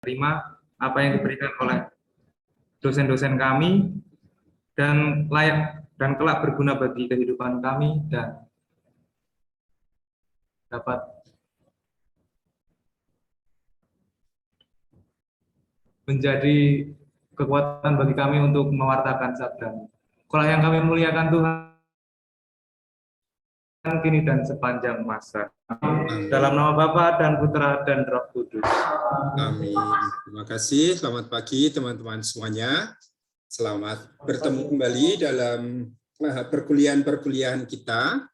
terima apa yang diberikan oleh dosen-dosen kami dan layak dan kelak berguna bagi kehidupan kami dan dapat menjadi kekuatan bagi kami untuk mewartakan sabda. Kalau yang kami muliakan Tuhan kini dan sepanjang masa. Amin. Dalam nama Bapa dan Putra dan Roh Kudus. Amin. Terima kasih. Selamat pagi teman-teman semuanya. Selamat bertemu kembali dalam perkuliahan kita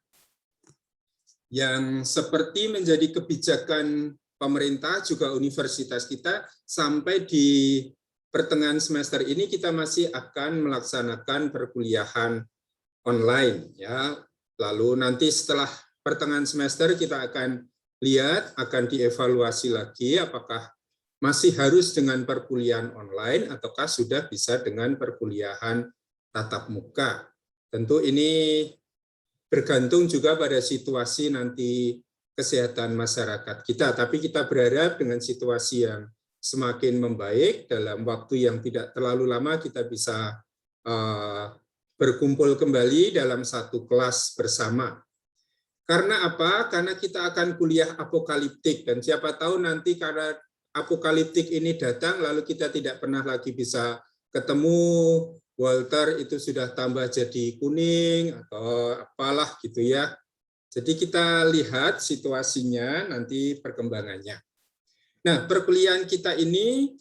yang seperti menjadi kebijakan pemerintah juga universitas kita sampai di pertengahan semester ini kita masih akan melaksanakan perkuliahan online ya. Lalu nanti setelah pertengahan semester kita akan lihat, akan dievaluasi lagi apakah masih harus dengan perkuliahan online ataukah sudah bisa dengan perkuliahan tatap muka. Tentu ini bergantung juga pada situasi nanti kesehatan masyarakat kita, tapi kita berharap dengan situasi yang semakin membaik dalam waktu yang tidak terlalu lama kita bisa berkumpul kembali dalam satu kelas bersama. Karena apa? Karena kita akan kuliah apokaliptik dan siapa tahu nanti karena apokaliptik ini datang lalu kita tidak pernah lagi bisa ketemu, Walter itu sudah tambah jadi kuning atau apalah gitu ya. Jadi kita lihat situasinya nanti perkembangannya. Nah, perkuliahan kita ini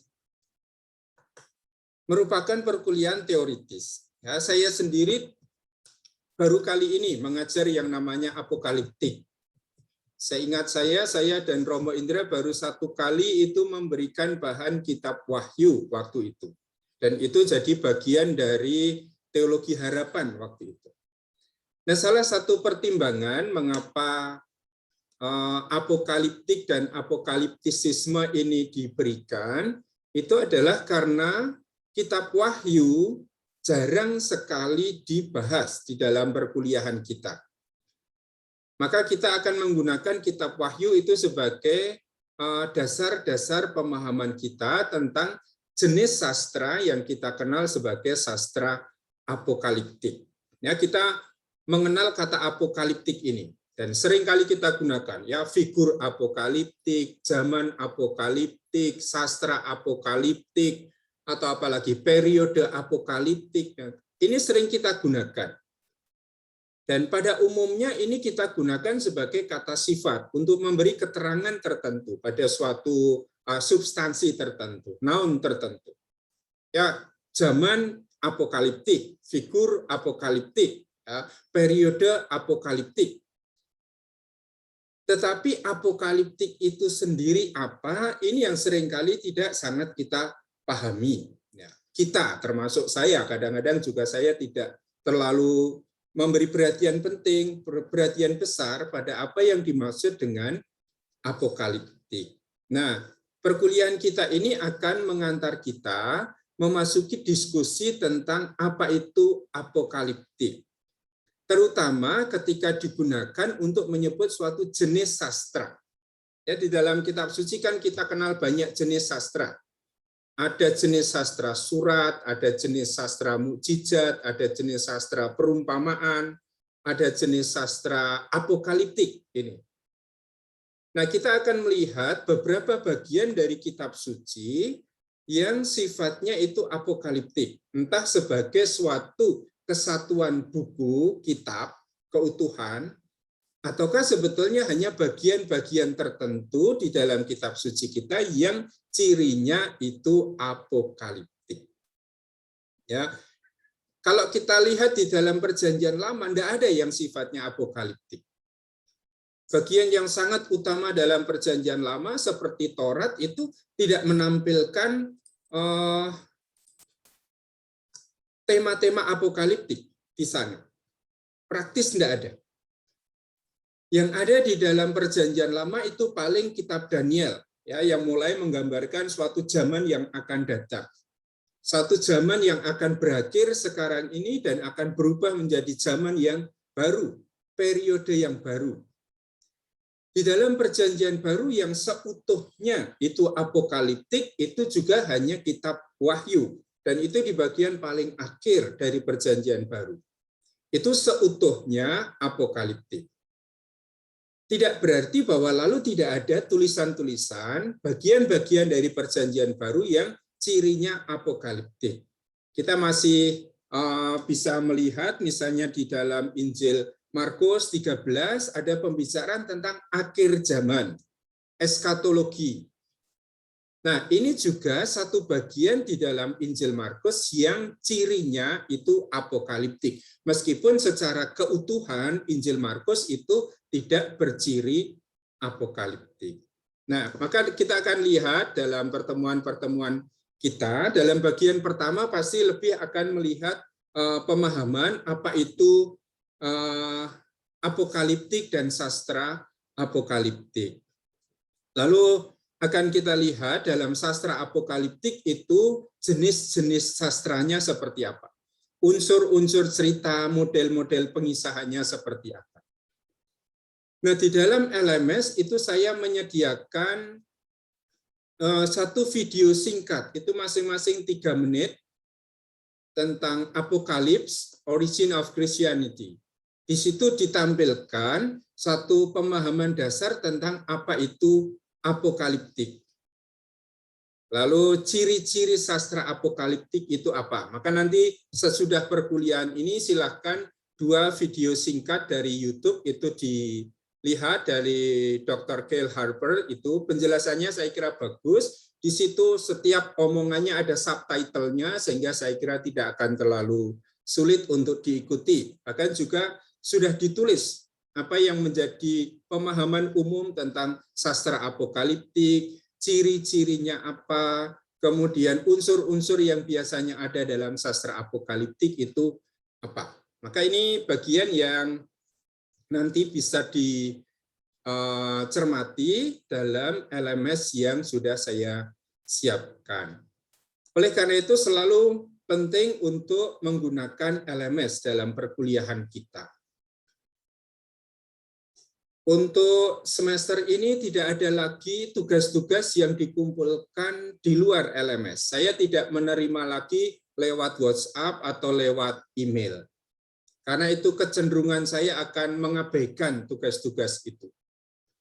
merupakan perkuliahan teoritis. Ya, saya sendiri baru kali ini mengajar yang namanya apokaliptik. Seingat saya dan Romo Indra baru satu kali itu memberikan bahan kitab Wahyu waktu itu. Dan itu jadi bagian dari teologi harapan waktu itu. Nah, salah satu pertimbangan mengapa apokaliptik dan apokaliptisisme ini diberikan, itu adalah karena kitab Wahyu jarang sekali dibahas di dalam perkuliahan kita. Maka kita akan menggunakan kitab Wahyu itu sebagai dasar-dasar pemahaman kita tentang jenis sastra yang kita kenal sebagai sastra apokaliptik. Ya, kita mengenal kata apokaliptik ini dan sering kali kita gunakan ya figur apokaliptik, zaman apokaliptik, sastra apokaliptik atau apalagi periode apokaliptik. Ini sering kita gunakan. Dan pada umumnya ini kita gunakan sebagai kata sifat untuk memberi keterangan tertentu pada suatu substansi tertentu, noun tertentu. Ya, zaman apokaliptik, figur apokaliptik, ya, periode apokaliptik. Tetapi apokaliptik itu sendiri apa? Ini yang seringkali tidak sangat kita pahami. Ya, kita, termasuk saya, kadang-kadang juga saya tidak terlalu memberi perhatian penting, perhatian besar pada apa yang dimaksud dengan apokaliptik. Nah, perkuliahan kita ini akan mengantar kita memasuki diskusi tentang apa itu apokaliptik. Terutama ketika digunakan untuk menyebut suatu jenis sastra. Ya, di dalam kitab suci kan kita kenal banyak jenis sastra. Ada jenis sastra surat, ada jenis sastra mukjizat, ada jenis sastra perumpamaan, ada jenis sastra apokaliptik ini. Nah, kita akan melihat beberapa bagian dari kitab suci yang sifatnya itu apokaliptik, entah sebagai suatu kesatuan buku, kitab, keutuhan, ataukah sebetulnya hanya bagian-bagian tertentu di dalam kitab suci kita yang cirinya itu apokaliptik. Ya, kalau kita lihat di dalam Perjanjian Lama, tidak ada yang sifatnya apokaliptik. Bagian yang sangat utama dalam Perjanjian Lama seperti Taurat itu tidak menampilkan tema-tema apokaliptik di sana. Praktis tidak ada. Yang ada di dalam Perjanjian Lama itu paling kitab Daniel, ya, yang mulai menggambarkan suatu zaman yang akan datang. Satu zaman yang akan berakhir sekarang ini dan akan berubah menjadi zaman yang baru, periode yang baru. Di dalam perjanjian baru yang seutuhnya itu apokaliptik, itu juga hanya kitab Wahyu. Dan itu di bagian paling akhir dari perjanjian baru. Itu seutuhnya apokaliptik. Tidak berarti bahwa lalu tidak ada tulisan-tulisan, bagian-bagian dari perjanjian baru yang cirinya apokaliptik. Kita masih bisa melihat misalnya di dalam Injil Markus 13 ada pembicaraan tentang akhir zaman, eskatologi. Nah, ini juga satu bagian di dalam Injil Markus yang cirinya itu apokaliptik. Meskipun secara keutuhan Injil Markus itu tidak berciri apokaliptik. Nah, maka kita akan lihat dalam pertemuan-pertemuan kita, dalam bagian pertama pasti lebih akan melihat pemahaman apa itu apokaliptik dan sastra apokaliptik. Lalu akan kita lihat dalam sastra apokaliptik itu jenis-jenis sastranya seperti apa. Unsur-unsur cerita, model-model pengisahannya seperti apa. Nah, di dalam LMS itu saya menyediakan satu video singkat, itu masing-masing 3 menit, tentang Apokalips, Origin of Christianity. Di situ ditampilkan satu pemahaman dasar tentang apa itu apokaliptik. Lalu ciri-ciri sastra apokaliptik itu apa? Maka nanti sesudah perkuliahan ini silahkan 2 video singkat dari YouTube itu dilihat dari Dr. Gail Harper, itu penjelasannya saya kira bagus. Di situ setiap omongannya ada subtitlenya sehingga saya kira tidak akan terlalu sulit untuk diikuti. Bahkan juga sudah ditulis apa yang menjadi pemahaman umum tentang sastra apokaliptik, ciri-cirinya apa, kemudian unsur-unsur yang biasanya ada dalam sastra apokaliptik itu apa. Maka ini bagian yang nanti bisa dicermati dalam LMS yang sudah saya siapkan. Oleh karena itu selalu penting untuk menggunakan LMS dalam perkuliahan kita. Untuk semester ini tidak ada lagi tugas-tugas yang dikumpulkan di luar LMS. Saya tidak menerima lagi lewat WhatsApp atau lewat email. Karena itu kecenderungan saya akan mengabaikan tugas-tugas itu.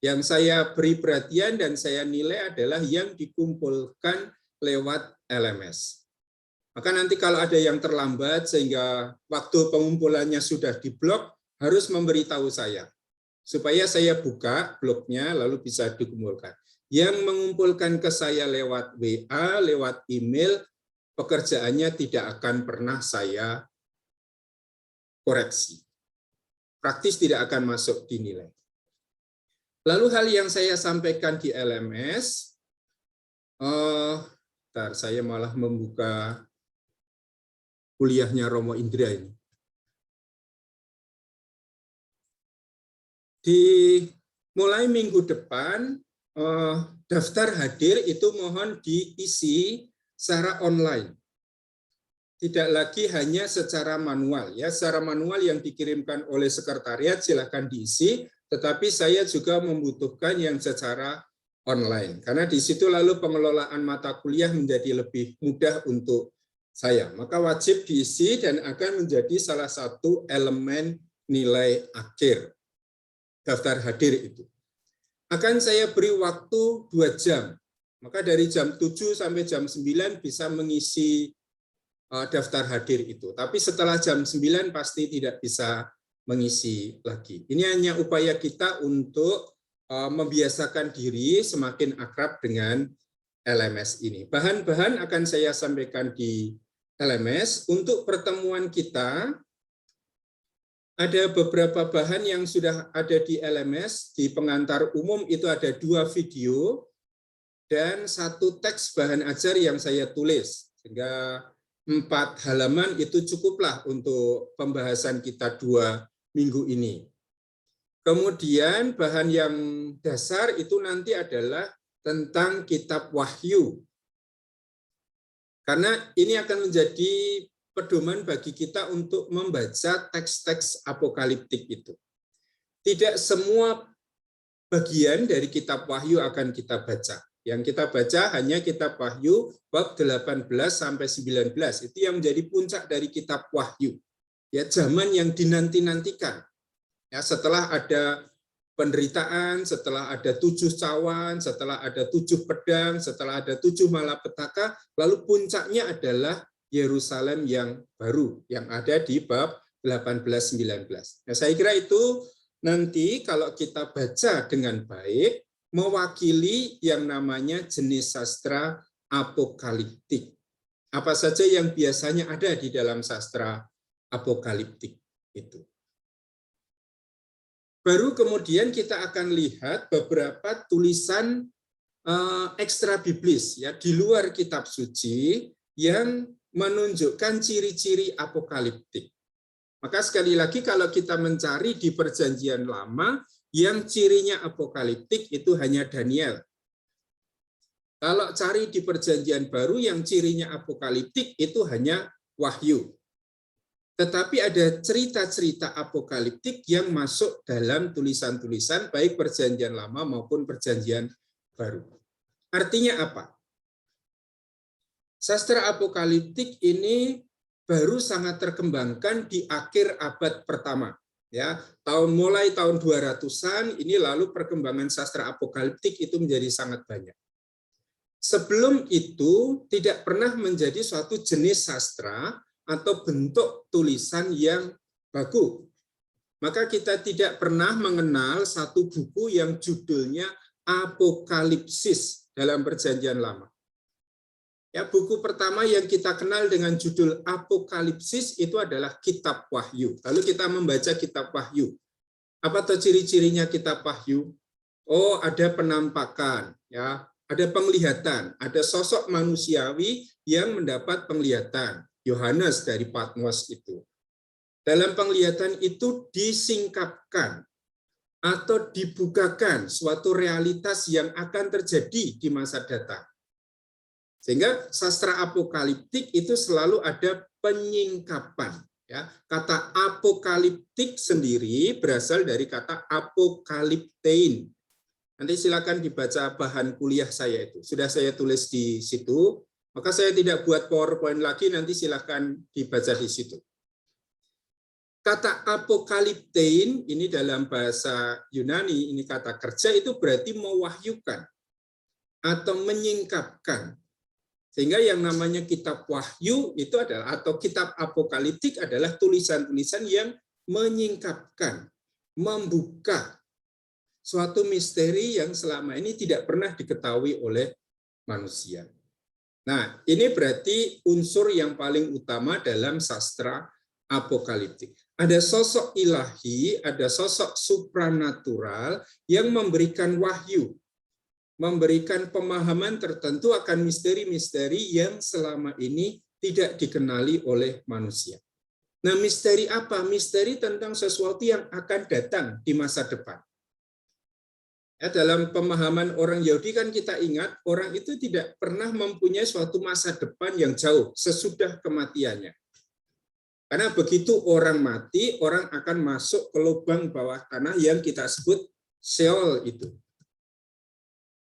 Yang saya beri perhatian dan saya nilai adalah yang dikumpulkan lewat LMS. Maka nanti kalau ada yang terlambat sehingga waktu pengumpulannya sudah diblok, harus memberitahu saya. Supaya saya buka blognya lalu bisa dikumpulkan. Yang mengumpulkan ke saya lewat WA, lewat email, pekerjaannya tidak akan pernah saya koreksi. Praktis tidak akan masuk dinilai. Lalu hal yang saya sampaikan di LMS, saya malah membuka kuliahnya Romo Indra ini. Mulai minggu depan, daftar hadir itu mohon diisi secara online. Tidak lagi hanya secara manual. Ya, secara manual yang dikirimkan oleh sekretariat silakan diisi, tetapi saya juga membutuhkan yang secara online. Karena di situ lalu pengelolaan mata kuliah menjadi lebih mudah untuk saya. Maka wajib diisi dan akan menjadi salah satu elemen nilai akhir daftar hadir itu. Akan saya beri waktu 2 jam. Maka dari jam 7 sampai jam 9 bisa mengisi daftar hadir itu. Tapi setelah jam 9 pasti tidak bisa mengisi lagi. Ini hanya upaya kita untuk membiasakan diri semakin akrab dengan LMS ini. Bahan-bahan akan saya sampaikan di LMS. Untuk pertemuan kita, ada beberapa bahan yang sudah ada di LMS. Di pengantar umum itu ada 2 video dan 1 teks bahan ajar yang saya tulis. Sehingga 4 halaman itu cukuplah untuk pembahasan kita 2 minggu ini. Kemudian bahan yang dasar itu nanti adalah tentang kitab Wahyu. Karena ini akan menjadi pedoman bagi kita untuk membaca teks-teks apokaliptik itu. Tidak semua bagian dari kitab Wahyu akan kita baca. Yang kita baca hanya kitab Wahyu bab 18 sampai 19. Itu yang menjadi puncak dari kitab Wahyu. Ya, zaman yang dinanti-nantikan. Ya, setelah ada penderitaan, setelah ada 7 cawan, setelah ada 7 pedang, setelah ada 7 malapetaka, lalu puncaknya adalah Yerusalem yang baru yang ada di bab 18-19. Nah, saya kira itu nanti kalau kita baca dengan baik mewakili yang namanya jenis sastra apokaliptik. Apa saja yang biasanya ada di dalam sastra apokaliptik itu. Baru kemudian kita akan lihat beberapa tulisan ekstra biblis ya di luar kitab suci yang menunjukkan ciri-ciri apokaliptik. Maka sekali lagi kalau kita mencari di Perjanjian Lama yang cirinya apokaliptik itu hanya Daniel. Kalau cari di Perjanjian Baru yang cirinya apokaliptik itu hanya Wahyu. Tetapi ada cerita-cerita apokaliptik yang masuk dalam tulisan-tulisan baik Perjanjian Lama maupun Perjanjian Baru. Artinya apa? Sastra apokaliptik ini baru sangat terkembangkan di akhir abad pertama. Ya, mulai tahun 200-an ini lalu perkembangan sastra apokaliptik itu menjadi sangat banyak. Sebelum itu tidak pernah menjadi suatu jenis sastra atau bentuk tulisan yang baku. Maka kita tidak pernah mengenal satu buku yang judulnya Apokalipsis dalam Perjanjian Lama. Ya, buku pertama yang kita kenal dengan judul Apokalipsis itu adalah Kitab Wahyu. Lalu kita membaca Kitab Wahyu. Apa tuh ciri-cirinya Kitab Wahyu? Oh, ada penampakan, ya, ada penglihatan, ada sosok manusiawi yang mendapat penglihatan. Yohanes dari Patmos itu. Dalam penglihatan itu disingkapkan atau dibukakan suatu realitas yang akan terjadi di masa datang. Sehingga sastra apokaliptik itu selalu ada penyingkapan. Ya, kata apokaliptik sendiri berasal dari kata apokaliptein. Nanti silakan dibaca bahan kuliah saya itu. Sudah saya tulis di situ. Maka saya tidak buat PowerPoint lagi. Nanti silakan dibaca di situ. Kata apokaliptein ini dalam bahasa Yunani ini kata kerja itu berarti mewahyukan atau menyingkapkan. Sehingga yang namanya kitab Wahyu itu adalah atau kitab apokaliptik adalah tulisan-tulisan yang menyingkapkan, membuka suatu misteri yang selama ini tidak pernah diketahui oleh manusia. Nah, ini berarti unsur yang paling utama dalam sastra apokaliptik. Ada sosok ilahi, ada sosok supranatural yang memberikan wahyu, memberikan pemahaman tertentu akan misteri-misteri yang selama ini tidak dikenali oleh manusia. Nah, misteri apa? Misteri tentang sesuatu yang akan datang di masa depan. Ya, dalam pemahaman orang Yahudi kan kita ingat, orang itu tidak pernah mempunyai suatu masa depan yang jauh sesudah kematiannya. Karena begitu orang mati, orang akan masuk ke lubang bawah tanah yang kita sebut Sheol itu.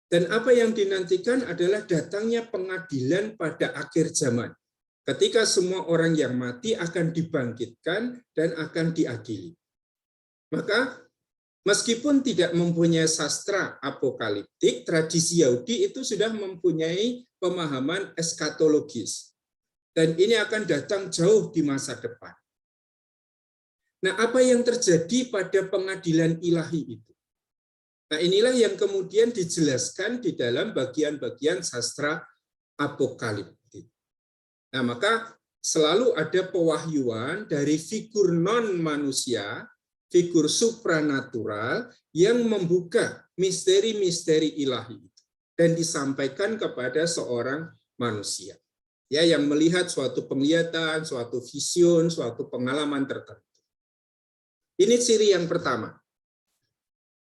Dan apa yang dinantikan adalah datangnya pengadilan pada akhir zaman. Ketika semua orang yang mati akan dibangkitkan dan akan diadili. Maka meskipun tidak mempunyai sastra apokaliptik, tradisi Yahudi itu sudah mempunyai pemahaman eskatologis. Dan ini akan datang jauh di masa depan. Nah, apa yang terjadi pada pengadilan ilahi itu? Nah, inilah yang kemudian dijelaskan di dalam bagian-bagian sastra apokaliptik. Nah, maka selalu ada pewahyuan dari figur non-manusia, figur supranatural yang membuka misteri-misteri ilahi itu dan disampaikan kepada seorang manusia. Ya, yang melihat suatu penglihatan, suatu vision, suatu pengalaman tertentu. Ini ciri yang pertama.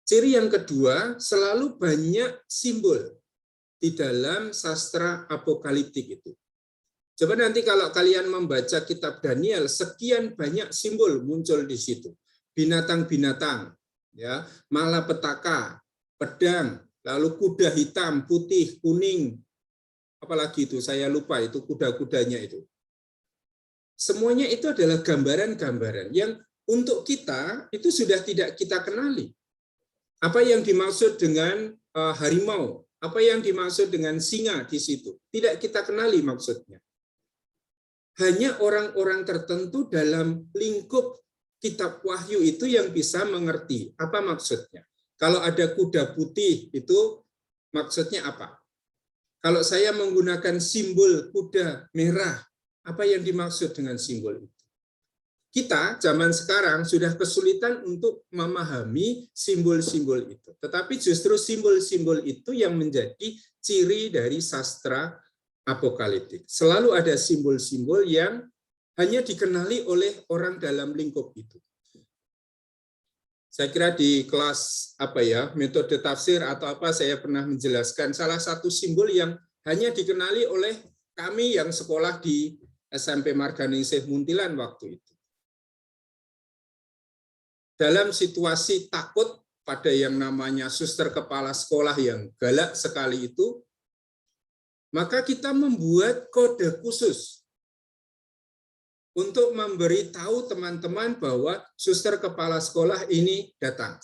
Ciri yang kedua, selalu banyak simbol di dalam sastra apokaliptik itu. Coba nanti kalau kalian membaca kitab Daniel, sekian banyak simbol muncul di situ. Binatang-binatang, ya, malapetaka, pedang, lalu kuda hitam, putih, kuning, apalagi itu saya lupa itu kuda-kudanya itu. Semuanya itu adalah gambaran-gambaran yang untuk kita itu sudah tidak kita kenali. Apa yang dimaksud dengan harimau, apa yang dimaksud dengan singa di situ, tidak kita kenali maksudnya. Hanya orang-orang tertentu dalam lingkup kitab Wahyu itu yang bisa mengerti apa maksudnya. Kalau ada kuda putih itu maksudnya apa? Kalau saya menggunakan simbol kuda merah, apa yang dimaksud dengan simbol itu? Kita zaman sekarang sudah kesulitan untuk memahami simbol-simbol itu. Tetapi justru simbol-simbol itu yang menjadi ciri dari sastra apokaliptik. Selalu ada simbol-simbol yang hanya dikenali oleh orang dalam lingkup itu. Saya kira di kelas metode tafsir atau apa saya pernah menjelaskan salah satu simbol yang hanya dikenali oleh kami yang sekolah di SMP Marganingsih Muntilan waktu itu. Dalam situasi takut pada yang namanya suster kepala sekolah yang galak sekali itu, maka kita membuat kode khusus untuk memberitahu teman-teman bahwa suster kepala sekolah ini datang.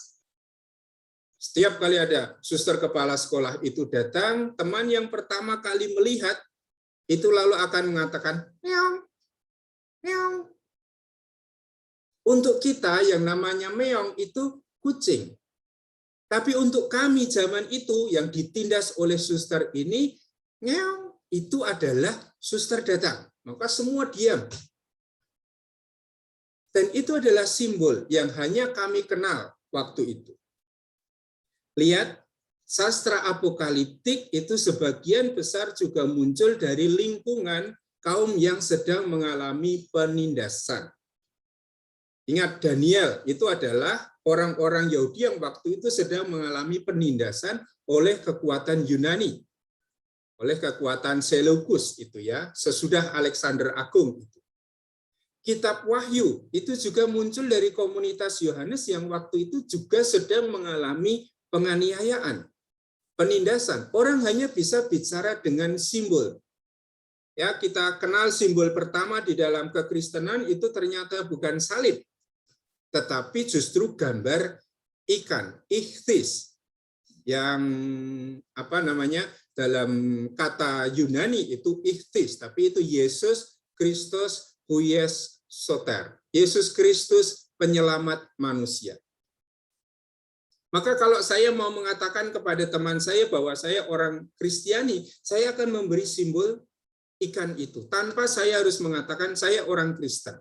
Setiap kali ada suster kepala sekolah itu datang, teman yang pertama kali melihat itu lalu akan mengatakan, meong, meong. Untuk kita yang namanya meong itu kucing. Tapi untuk kami zaman itu yang ditindas oleh suster ini, meong, itu adalah suster datang. Maka semua diam. Dan itu adalah simbol yang hanya kami kenal waktu itu. Lihat, sastra apokaliptik itu sebagian besar juga muncul dari lingkungan kaum yang sedang mengalami penindasan. Ingat, Daniel itu adalah orang-orang Yahudi yang waktu itu sedang mengalami penindasan oleh kekuatan Yunani, oleh kekuatan Seleukus itu ya, sesudah Alexander Agung itu. Kitab Wahyu itu juga muncul dari komunitas Yohanes yang waktu itu juga sedang mengalami penganiayaan, penindasan. Orang hanya bisa bicara dengan simbol. Ya, kita kenal simbol pertama di dalam kekristenan itu ternyata bukan salib, tetapi justru gambar ikan, ichthys, yang dalam kata Yunani itu ichthys, tapi itu Yesus Kristus huies soter, Yesus Kristus penyelamat manusia. Maka kalau saya mau mengatakan kepada teman saya bahwa saya orang Kristiani, saya akan memberi simbol ikan itu tanpa saya harus mengatakan saya orang Kristen.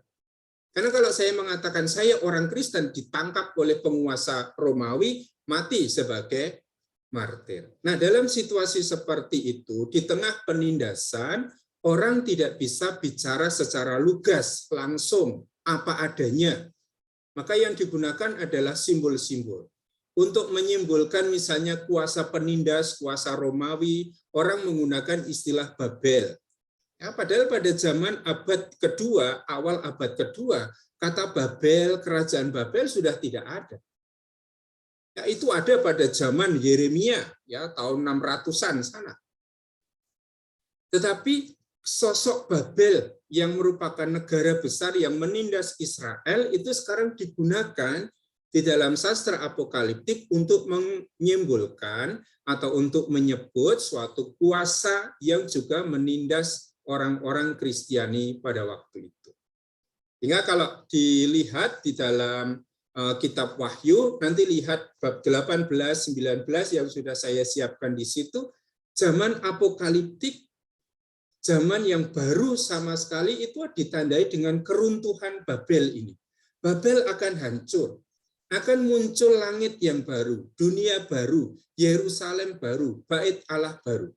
Karena kalau saya mengatakan saya orang Kristen, ditangkap oleh penguasa Romawi, mati sebagai martir. Nah, dalam situasi seperti itu, di tengah penindasan, orang tidak bisa bicara secara lugas, langsung, apa adanya. Maka yang digunakan adalah simbol-simbol. Untuk menyimbolkan misalnya kuasa penindas, kuasa Romawi, orang menggunakan istilah Babel. Ya, padahal pada zaman abad kedua, awal abad kedua, kata Babel, kerajaan Babel sudah tidak ada. Ya, itu ada pada zaman Yeremia, ya tahun 600-an sana. Tetapi sosok Babel yang merupakan negara besar yang menindas Israel itu sekarang digunakan di dalam sastra apokaliptik untuk menyimbolkan atau untuk menyebut suatu kuasa yang juga menindas orang-orang Kristiani pada waktu itu. Hingga kalau dilihat di dalam kitab Wahyu, nanti lihat bab 18, 19 yang sudah saya siapkan di situ, zaman apokaliptik, zaman yang baru sama sekali itu ditandai dengan keruntuhan Babel ini. Babel akan hancur, akan muncul langit yang baru, dunia baru, Yerusalem baru, bait Allah baru.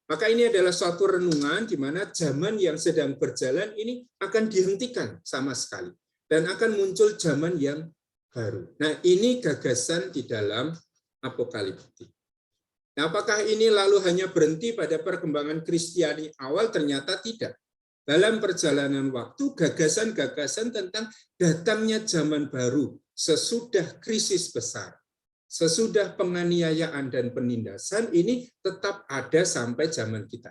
Maka ini adalah suatu renungan di mana zaman yang sedang berjalan ini akan dihentikan sama sekali. Dan akan muncul zaman yang baru. Nah, ini gagasan di dalam apokaliptik. Nah, apakah ini lalu hanya berhenti pada perkembangan Kristiani awal? Ternyata tidak. Dalam perjalanan waktu, gagasan-gagasan tentang datangnya zaman baru sesudah krisis besar. sesudah penganiayaan dan penindasan ini tetap ada sampai zaman kita.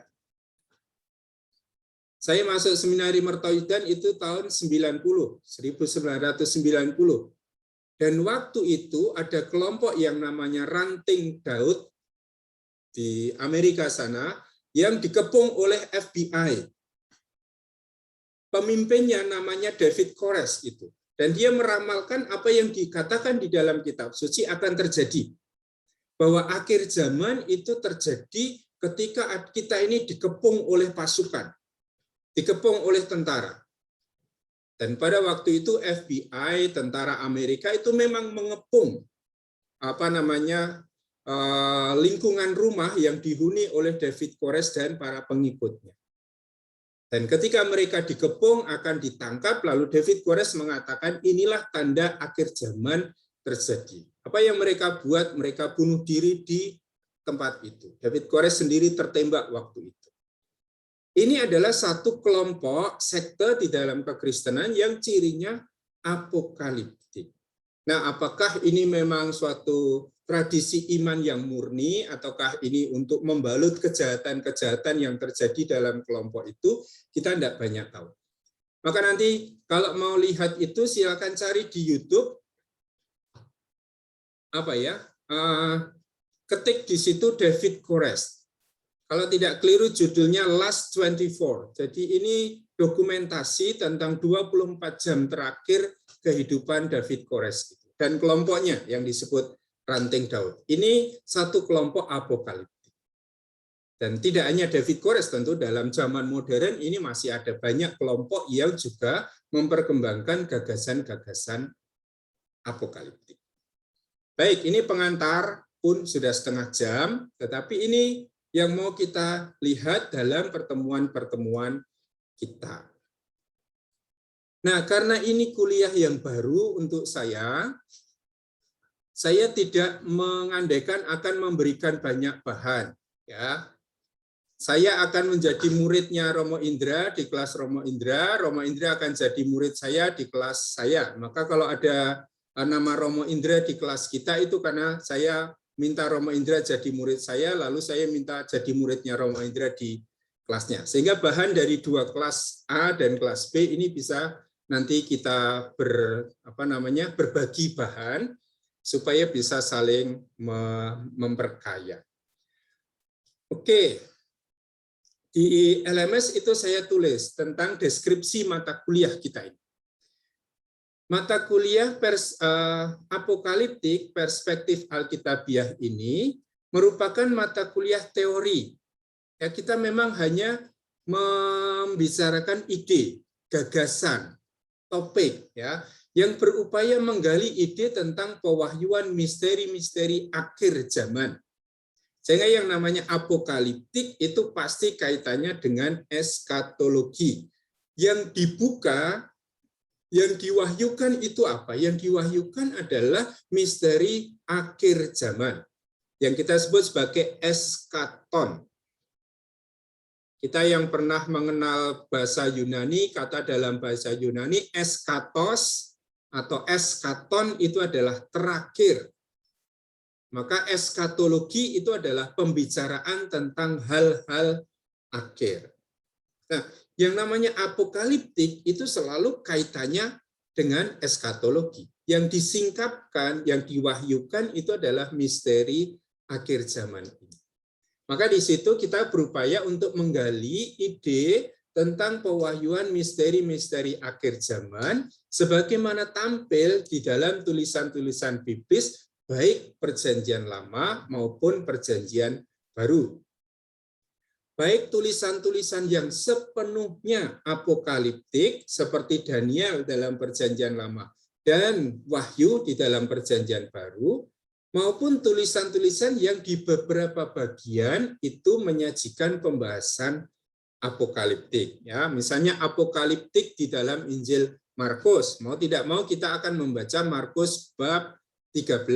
Saya masuk seminari Mertoidan itu tahun 1990. Dan waktu itu ada kelompok yang namanya Ranting Daud di Amerika sana yang dikepung oleh FBI. Pemimpinnya namanya David Koresh itu. Dan dia meramalkan apa yang dikatakan di dalam kitab suci akan terjadi. Bahwa akhir zaman itu terjadi ketika kita ini dikepung oleh pasukan. Dikepung oleh tentara. Dan pada waktu itu FBI, tentara Amerika itu memang mengepung lingkungan rumah yang dihuni oleh David Koresh dan para pengikutnya. Dan ketika mereka dikepung akan ditangkap, lalu David Koresh mengatakan inilah tanda akhir zaman terjadi. Apa yang mereka buat? Mereka bunuh diri di tempat itu. David Koresh sendiri tertembak waktu itu. Ini adalah satu kelompok sekte di dalam kekristenan yang cirinya apokaliptik. Nah, apakah ini memang suatu tradisi iman yang murni, ataukah ini untuk membalut kejahatan-kejahatan yang terjadi dalam kelompok itu, kita tidak banyak tahu. Maka nanti kalau mau lihat itu silakan cari di YouTube, ketik di situ David Koresh. Kalau tidak keliru judulnya Last 24. Jadi ini dokumentasi tentang 24 jam terakhir kehidupan David Koresh. Dan kelompoknya yang disebut Ranting Daud. Ini satu kelompok apokaliptik. Dan tidak hanya David Koresh, tentu dalam zaman modern ini masih ada banyak kelompok yang juga memperkembangkan gagasan-gagasan apokaliptik. Baik, ini pengantar pun sudah setengah jam, tetapi ini yang mau kita lihat dalam pertemuan-pertemuan kita. Nah, karena ini kuliah yang baru untuk saya tidak mengandaikan akan memberikan banyak bahan. Ya, saya akan menjadi muridnya Romo Indra di kelas Romo Indra akan jadi murid saya di kelas saya. Maka kalau ada nama Romo Indra di kelas kita itu karena saya minta Romo Indra jadi murid saya, lalu saya minta jadi muridnya Romo Indra di kelasnya. Sehingga bahan dari dua kelas A dan kelas B ini bisa nanti kita berbagi bahan supaya bisa saling memperkaya. Oke, di LMS itu saya tulis tentang deskripsi mata kuliah kita ini. Mata kuliah apokaliptik perspektif Alkitabiah ini merupakan mata kuliah teori. Ya, kita memang hanya membicarakan ide, gagasan, topik, ya, yang berupaya menggali ide tentang pewahyuan misteri-misteri akhir zaman. Sehingga yang namanya apokaliptik itu pasti kaitannya dengan eskatologi. Yang dibuka, yang diwahyukan itu apa? Yang diwahyukan adalah misteri akhir zaman. Yang kita sebut sebagai eskaton. Kita yang pernah mengenal bahasa Yunani, kata dalam bahasa Yunani, eskatos atau eskaton itu adalah terakhir. Maka eskatologi itu adalah pembicaraan tentang hal-hal akhir. Nah, yang namanya apokaliptik itu selalu kaitannya dengan eskatologi. Yang disingkapkan, yang diwahyukan itu adalah misteri akhir zaman ini. Maka di situ kita berupaya untuk menggali ide tentang pewahyuan misteri-misteri akhir zaman sebagaimana tampil di dalam tulisan-tulisan biblis baik Perjanjian Lama maupun Perjanjian Baru. Baik tulisan-tulisan yang sepenuhnya apokaliptik seperti Daniel dalam Perjanjian Lama dan Wahyu di dalam Perjanjian Baru, maupun tulisan-tulisan yang di beberapa bagian itu menyajikan pembahasan apokaliptik. Ya, misalnya apokaliptik di dalam Injil Markus. Mau tidak mau kita akan membaca Markus bab 13.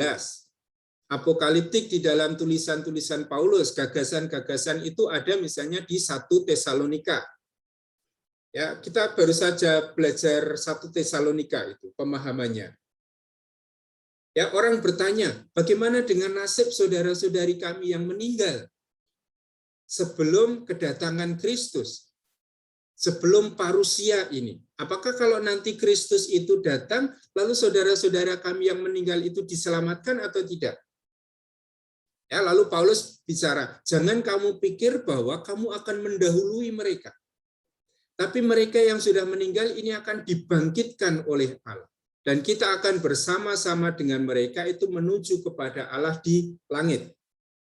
Apokaliptik di dalam tulisan-tulisan Paulus, gagasan-gagasan itu ada misalnya di 1 Tesalonika. Ya, kita baru saja belajar 1 Tesalonika itu pemahamannya. Ya, orang bertanya, bagaimana dengan nasib saudara-saudari kami yang meninggal sebelum kedatangan Kristus, sebelum parusia ini? Apakah kalau nanti Kristus itu datang, lalu saudara-saudara kami yang meninggal itu diselamatkan atau tidak? Ya, lalu Paulus bicara, jangan kamu pikir bahwa kamu akan mendahului mereka. Tapi mereka yang sudah meninggal ini akan dibangkitkan oleh Allah. Dan kita akan bersama-sama dengan mereka itu menuju kepada Allah di langit,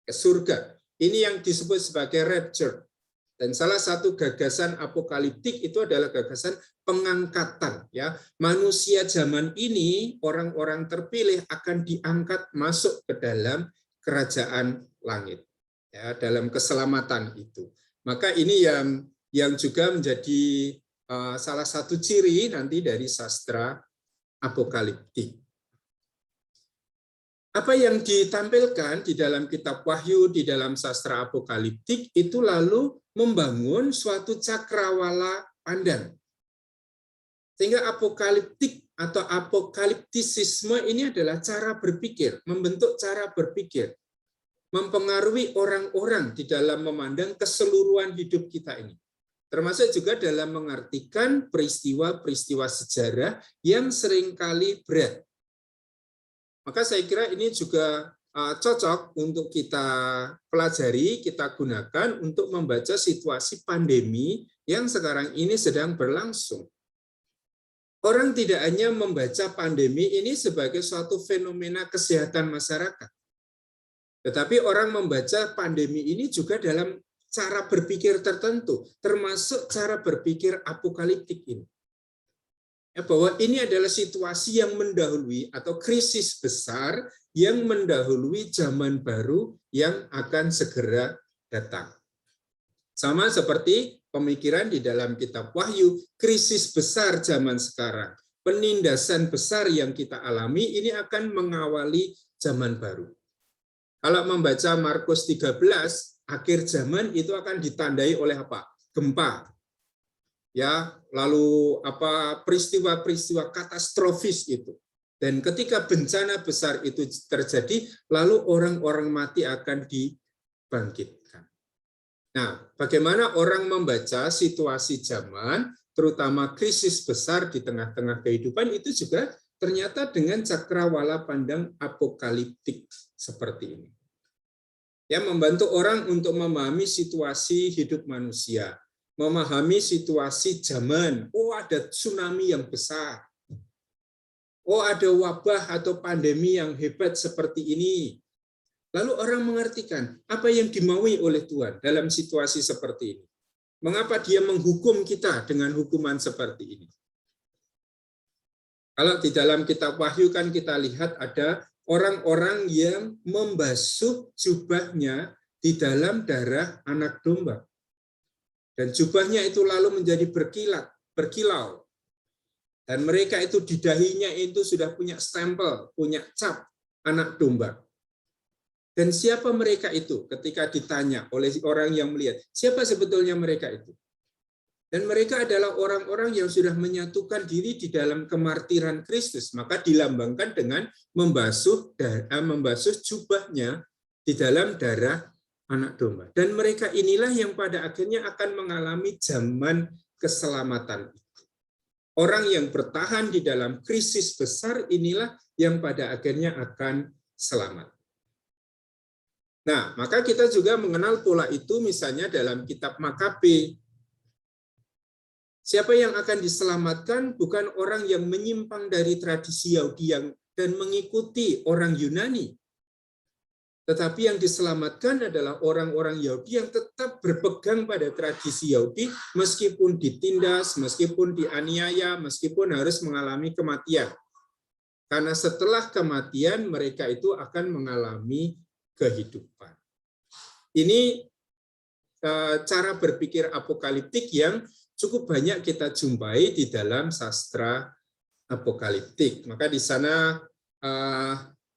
ke surga. Ini yang disebut sebagai rapture. Dan salah satu gagasan apokaliptik itu adalah gagasan pengangkatan. Ya, manusia zaman ini, orang-orang terpilih akan diangkat masuk ke dalam kerajaan langit, ya, dalam keselamatan itu. Maka ini yang juga menjadi salah satu ciri nanti dari sastra apokaliptik. Apa yang ditampilkan di dalam kitab Wahyu, di dalam sastra apokaliptik, itu lalu membangun suatu cakrawala pandang. Sehingga apokaliptik atau apokaliptisisme ini adalah cara berpikir, membentuk cara berpikir, mempengaruhi orang-orang di dalam memandang keseluruhan hidup kita ini. Termasuk juga dalam mengartikan peristiwa-peristiwa sejarah yang seringkali berat. Maka saya kira ini juga cocok untuk kita pelajari, kita gunakan untuk membaca situasi pandemi yang sekarang ini sedang berlangsung. Orang tidak hanya membaca pandemi ini sebagai suatu fenomena kesehatan masyarakat, tetapi orang membaca pandemi ini juga dalam cara berpikir tertentu, termasuk cara berpikir apokaliptik ini. Ya, bahwa ini adalah situasi yang mendahului atau krisis besar yang mendahului zaman baru yang akan segera datang. Sama seperti pemikiran di dalam kitab Wahyu, krisis besar zaman sekarang, penindasan besar yang kita alami ini akan mengawali zaman baru. Kalau membaca Markus 13, akhir zaman itu akan ditandai oleh apa? Gempa. Ya, lalu peristiwa-peristiwa katastrofis itu. Dan ketika bencana besar itu terjadi, lalu orang-orang mati akan dibangkitkan. Nah, bagaimana orang membaca situasi zaman, terutama krisis besar di tengah-tengah kehidupan, itu juga ternyata dengan cakrawala pandang apokaliptik seperti ini. Ya, membantu orang untuk memahami situasi hidup manusia, memahami situasi zaman. Oh, ada tsunami yang besar. Oh, ada wabah atau pandemi yang hebat seperti ini. Lalu orang mengartikan apa yang dimaui oleh Tuhan dalam situasi seperti ini. Mengapa dia menghukum kita dengan hukuman seperti ini? Kalau di dalam kitab Wahyu kan kita lihat ada orang-orang yang membasuh jubahnya di dalam darah anak domba. Dan jubahnya itu lalu menjadi berkilau. Dan mereka itu di dahinya itu sudah punya stempel, punya cap anak domba. Dan siapa mereka itu ketika ditanya oleh orang yang melihat, siapa sebetulnya mereka itu? Dan mereka adalah orang-orang yang sudah menyatukan diri di dalam kemartiran Kristus, maka dilambangkan dengan membasuh jubahnya di dalam darah anak domba. Dan mereka inilah yang pada akhirnya akan mengalami zaman keselamatan. Orang yang bertahan di dalam krisis besar inilah yang pada akhirnya akan selamat. Nah, maka kita juga mengenal pola itu misalnya dalam kitab Makabe. Siapa yang akan diselamatkan bukan orang yang menyimpang dari tradisi Yahudi dan mengikuti orang Yunani. Tetapi yang diselamatkan adalah orang-orang Yahudi yang tetap berpegang pada tradisi Yahudi meskipun ditindas, meskipun dianiaya, meskipun harus mengalami kematian. Karena setelah kematian mereka itu akan mengalami kehidupan. Ini cara berpikir apokaliptik yang cukup banyak kita jumpai di dalam sastra apokaliptik. Maka di sana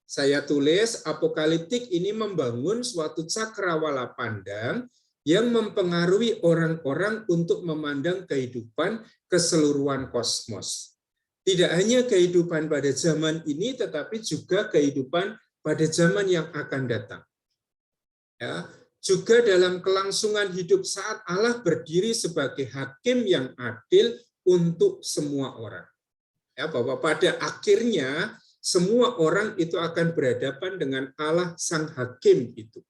saya tulis apokaliptik ini membangun suatu cakrawala pandang yang mempengaruhi orang-orang untuk memandang kehidupan keseluruhan kosmos. Tidak hanya kehidupan pada zaman ini, tetapi juga kehidupan pada zaman yang akan datang. Ya, juga dalam kelangsungan hidup saat Allah berdiri sebagai hakim yang adil untuk semua orang. Ya, bahwa pada akhirnya semua orang itu akan berhadapan dengan Allah sang hakim itu,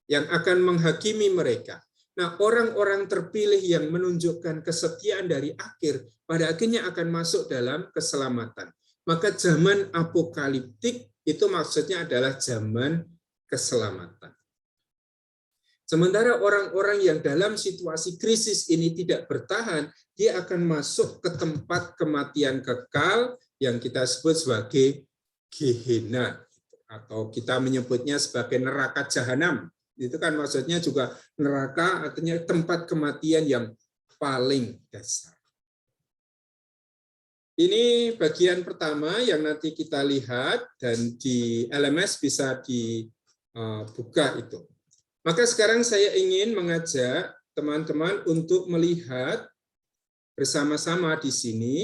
yang akan menghakimi mereka. Nah, orang-orang terpilih yang menunjukkan kesetiaan dari akhir, pada akhirnya akan masuk dalam keselamatan. Maka zaman apokaliptik itu maksudnya adalah zaman keselamatan. Sementara orang-orang yang dalam situasi krisis ini tidak bertahan, dia akan masuk ke tempat kematian kekal yang kita sebut sebagai Gehenna, atau kita menyebutnya sebagai neraka jahanam. Itu kan maksudnya juga neraka, artinya tempat kematian yang paling dasar. Ini bagian pertama yang nanti kita lihat, dan di LMS bisa dibuka itu. Maka sekarang saya ingin mengajak teman-teman untuk melihat bersama-sama di sini.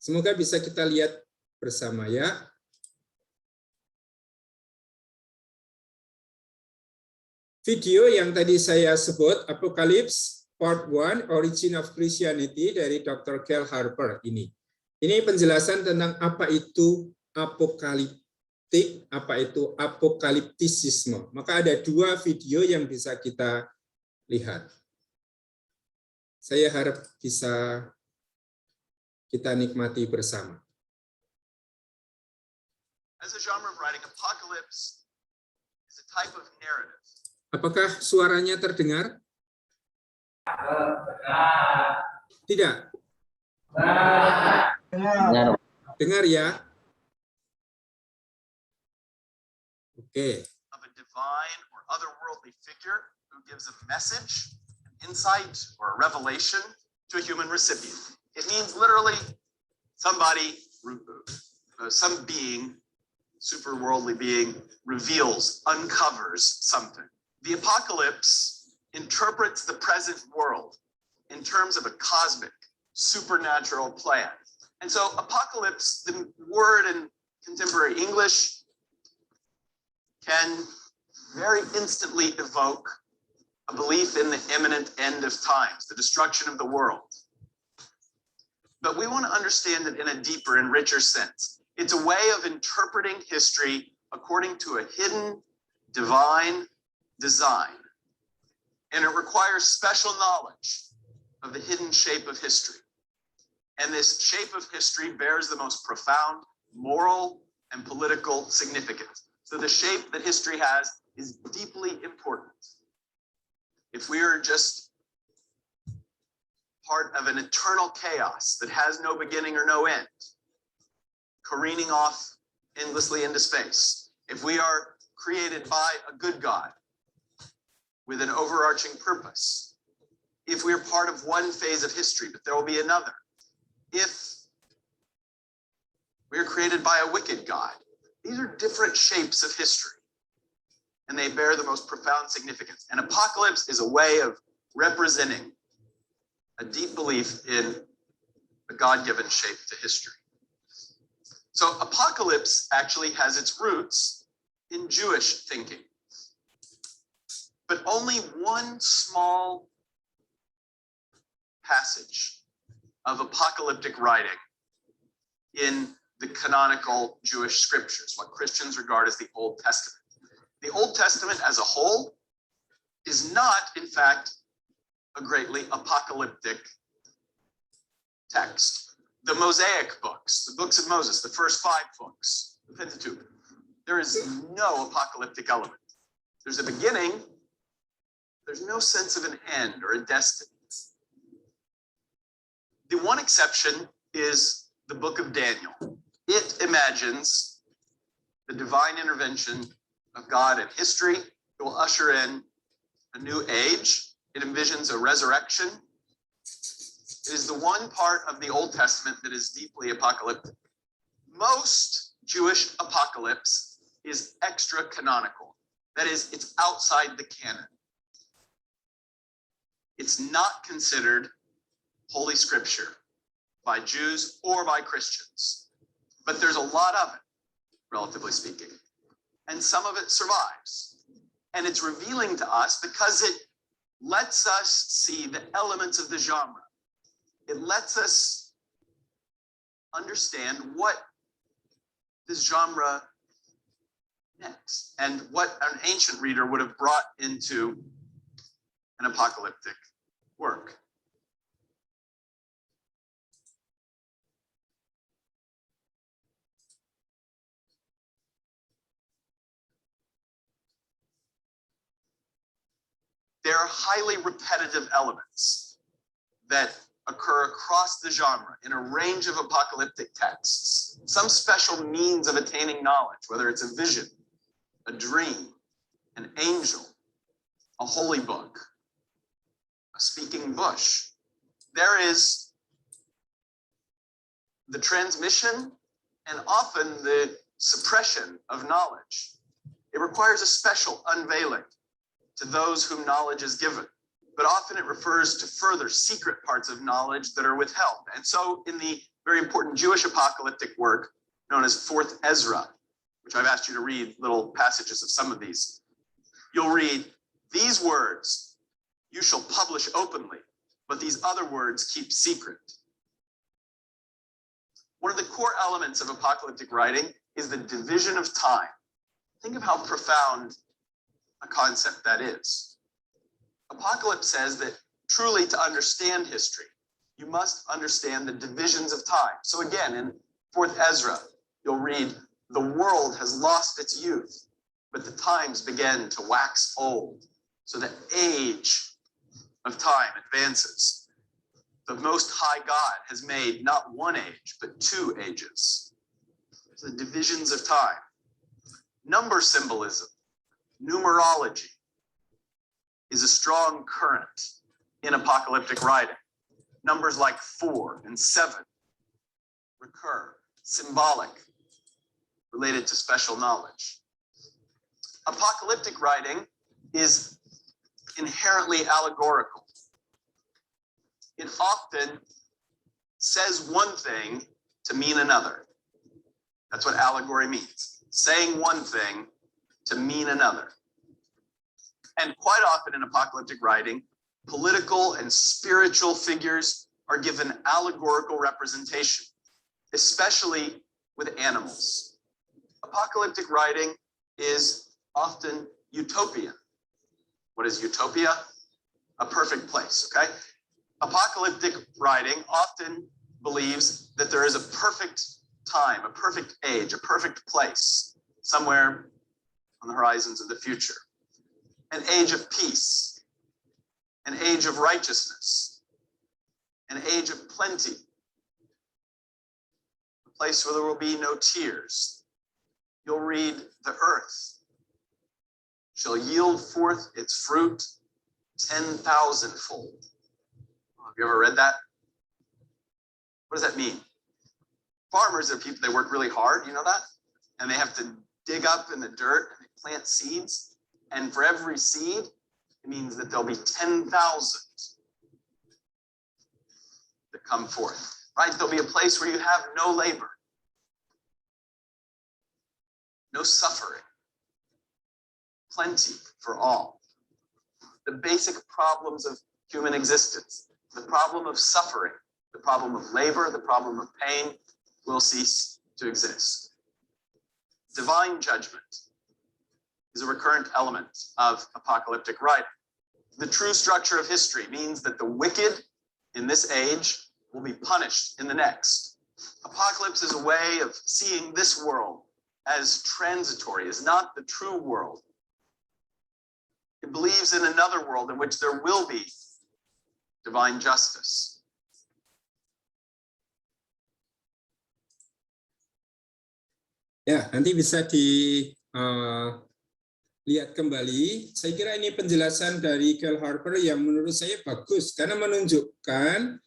Semoga bisa kita lihat bersama ya. Video yang tadi saya sebut, Apocalypse Part 1, Origin of Christianity dari Dr. Kel Harper ini. Ini penjelasan tentang apa itu apokaliptik, apa itu apokaliptisisme. Maka ada dua video yang bisa kita lihat. Saya harap bisa kita nikmati bersama. As a genre of writing, apocalypse is a type of narrative. Apakah suaranya terdengar? Tidak. Dengar ya. Oke. Of a divine or otherworldly figure who gives a message, an insight, or a revelation to a human recipient. It means literally somebody, some being, super worldly being, reveals, uncovers something. The apocalypse interprets the present world in terms of a cosmic, supernatural plan. And so apocalypse, the word in contemporary English, can very instantly evoke a belief in the imminent end of times, the destruction of the world. But we want to understand it in a deeper and richer sense. It's a way of interpreting history according to a hidden, divine design. And it requires special knowledge of the hidden shape of history. And this shape of history bears the most profound moral and political significance. So the shape that history has is deeply important. If we are just part of an eternal chaos that has no beginning or no end, careening off endlessly into space, if we are created by a good God with an overarching purpose, if we're part of one phase of history, but there will be another, if we're created by a wicked God, these are different shapes of history, and they bear the most profound significance. And apocalypse is a way of representing a deep belief in a God-given shape to history. So apocalypse actually has its roots in Jewish thinking. But only one small passage of apocalyptic writing in the canonical Jewish scriptures, what Christians regard as the Old Testament. The Old Testament as a whole is not, in fact, a greatly apocalyptic text. The Mosaic books, the books of Moses, the first 5 books, the Pentateuch, there is no apocalyptic element. There's a beginning, there's no sense of an end or a destiny. The one exception is the book of Daniel. It imagines the divine intervention of God in history. It will usher in a new age. It envisions a resurrection. It is the one part of the Old Testament that is deeply apocalyptic. Most Jewish apocalypse is extra canonical. That is, it's outside the canon. It's not considered Holy Scripture by Jews or by Christians, but there's a lot of it, relatively speaking, and some of it survives. And it's revealing to us because it lets us see the elements of the genre. It lets us understand what this genre next and what an ancient reader would have brought into an apocalyptic work. There are highly repetitive elements that occur across the genre in a range of apocalyptic texts. Some special means of attaining knowledge, whether it's a vision, a dream, an angel, a holy book, a speaking bush. There is the transmission and often the suppression of knowledge. It requires a special unveiling to those whom knowledge is given, but often it refers to further secret parts of knowledge that are withheld. And so in the very important Jewish apocalyptic work known as 4th Ezra, which I've asked you to read little passages of some of these, you'll read these words, you shall publish openly, but these other words keep secret. One of the core elements of apocalyptic writing is the division of time. Think of how profound a concept that is. Apocalypse says that truly to understand history, you must understand the divisions of time. So again, in 4th Ezra, you'll read, the world has lost its youth, but the times began to wax old. So the age of time advances. The Most High God has made not one age, but 2 ages. The divisions of time. Number symbolism, numerology, is a strong current in apocalyptic writing. Numbers like 4 and 7 recur, symbolic, related to special knowledge. Apocalyptic writing is inherently allegorical. It often says one thing to mean another. That's what allegory means. Saying one thing to mean another. And quite often in apocalyptic writing, political and spiritual figures are given allegorical representation, especially with animals. Apocalyptic writing is often utopian. What is utopia? A perfect place, okay? Apocalyptic writing often believes that there is a perfect time, a perfect age, a perfect place somewhere on the horizons of the future. An age of peace, an age of righteousness, an age of plenty, a place where there will be no tears. You'll read, the earth shall yield forth its fruit 10,000-fold. Have you ever read that? What does that mean? Farmers are people, they work really hard, you know that? And they have to dig up in the dirt and they plant seeds. And for every seed, it means that there'll be 10,000 that come forth, right? There'll be a place where you have no labor, no suffering, plenty for all. The basic problems of human existence, the problem of suffering, the problem of labor, the problem of pain will cease to exist. Divine judgment is a recurrent element of apocalyptic writing. The true structure of history means that the wicked in this age will be punished in the next. Apocalypse is a way of seeing this world as transitory, as not the true world. It believes in another world in which there will be divine justice. Ya, nanti bisa lihat kembali. Saya kira ini penjelasan dari Cal Harper yang menurut saya bagus karena menunjukkan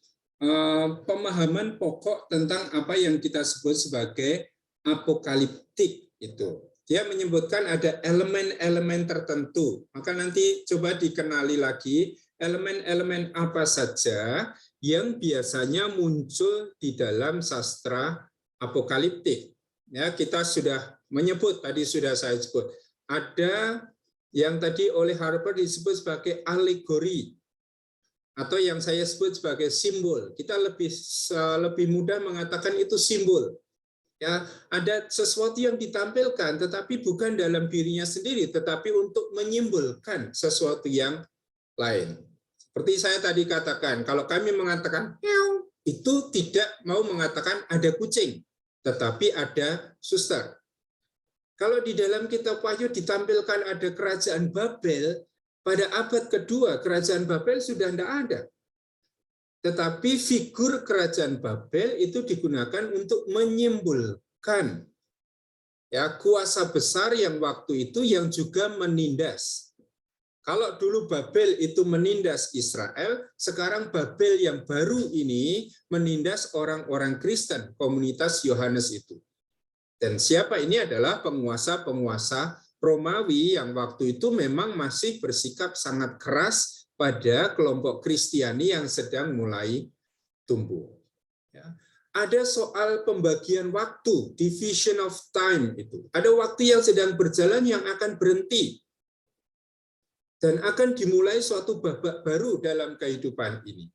pemahaman pokok tentang apa yang kita sebut sebagai apokaliptik itu. Dia menyebutkan ada elemen-elemen tertentu. Maka nanti coba dikenali lagi elemen-elemen apa saja yang biasanya muncul di dalam sastra apokaliptik. Ya, kita sudah menyebut, tadi sudah saya sebut, ada yang tadi oleh Harper disebut sebagai alegori, atau yang saya sebut sebagai simbol. Kita lebih mudah mengatakan itu simbol. Ya, ada sesuatu yang ditampilkan, tetapi bukan dalam dirinya sendiri, tetapi untuk menyimbolkan sesuatu yang lain. Seperti saya tadi katakan, kalau kami mengatakan meow, itu tidak mau mengatakan ada kucing, tetapi ada suster. Kalau di dalam kitab Wahyu ditampilkan ada kerajaan Babel, pada abad kedua kerajaan Babel sudah tidak ada. Tetapi figur kerajaan Babel itu digunakan untuk menyimbolkan ya kuasa besar yang waktu itu yang juga menindas. Kalau dulu Babel itu menindas Israel, sekarang Babel yang baru ini menindas orang-orang Kristen, komunitas Yohanes itu. Dan siapa ini adalah penguasa-penguasa Romawi yang waktu itu memang masih bersikap sangat keras pada kelompok Kristiani yang sedang mulai tumbuh. Ya. Ada soal pembagian waktu, division of time itu. Ada waktu yang sedang berjalan yang akan berhenti. Dan akan dimulai suatu babak baru dalam kehidupan ini.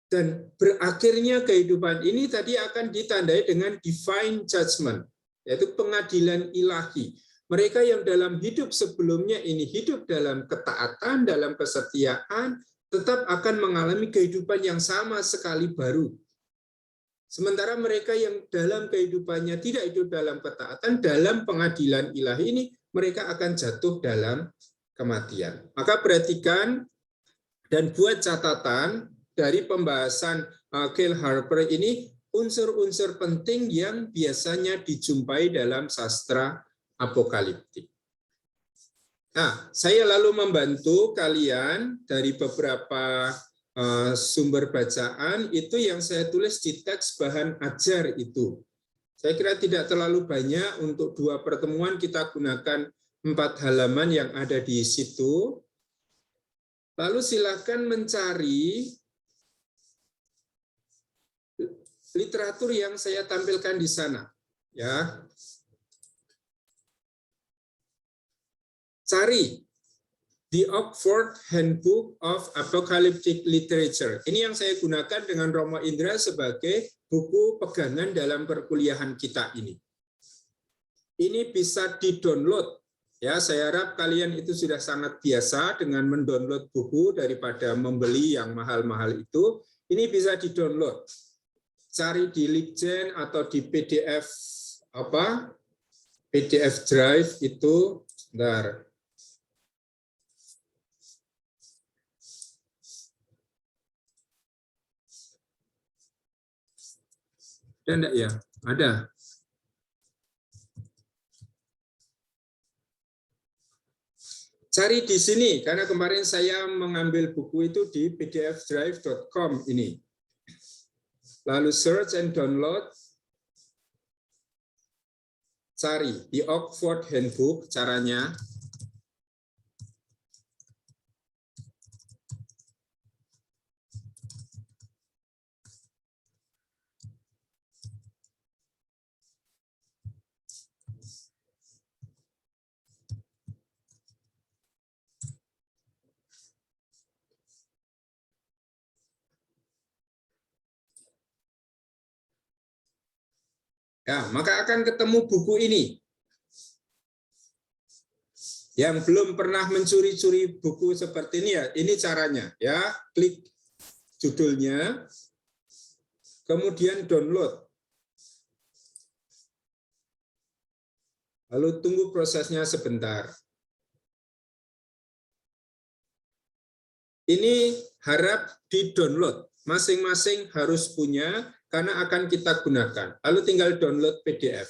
Dan berakhirnya kehidupan ini tadi akan ditandai dengan divine judgment, yaitu pengadilan ilahi. Mereka yang dalam hidup sebelumnya ini hidup dalam ketaatan, dalam kesetiaan, tetap akan mengalami kehidupan yang sama sekali baru. Sementara mereka yang dalam kehidupannya tidak hidup dalam ketaatan, dalam pengadilan ilahi ini, mereka akan jatuh dalam kematian. Maka perhatikan dan buat catatan dari pembahasan Kyle Harper ini unsur-unsur penting yang biasanya dijumpai dalam sastra apokaliptik. Nah, saya lalu membantu kalian dari beberapa sumber bacaan itu yang saya tulis di teks bahan ajar itu. Saya kira tidak terlalu banyak, untuk 2 pertemuan kita gunakan 4 halaman yang ada di situ. Lalu silakan mencari literatur yang saya tampilkan di sana, ya. Cari The Oxford Handbook of Apocalyptic Literature. Ini yang saya gunakan dengan Romo Indra sebagai buku pegangan dalam perkuliahan kita ini. Ini bisa di-download. Ya, saya harap kalian itu sudah sangat biasa dengan mendownload buku daripada membeli yang mahal-mahal itu. Ini bisa di-download. Cari di Libgen atau di PDF PDF Drive itu. Bentar. Ada enggak ya? Ada. Cari di sini, karena kemarin saya mengambil buku itu di pdfdrive.com ini. Lalu search and download. Cari di Oxford Handbook caranya. Ya, maka akan ketemu buku ini. Yang belum pernah mencuri-curi buku seperti ini ya, ini caranya ya. Klik judulnya, kemudian download. Lalu tunggu prosesnya sebentar. Ini harap di-download. Masing-masing harus punya, karena akan kita gunakan. Lalu tinggal download PDF.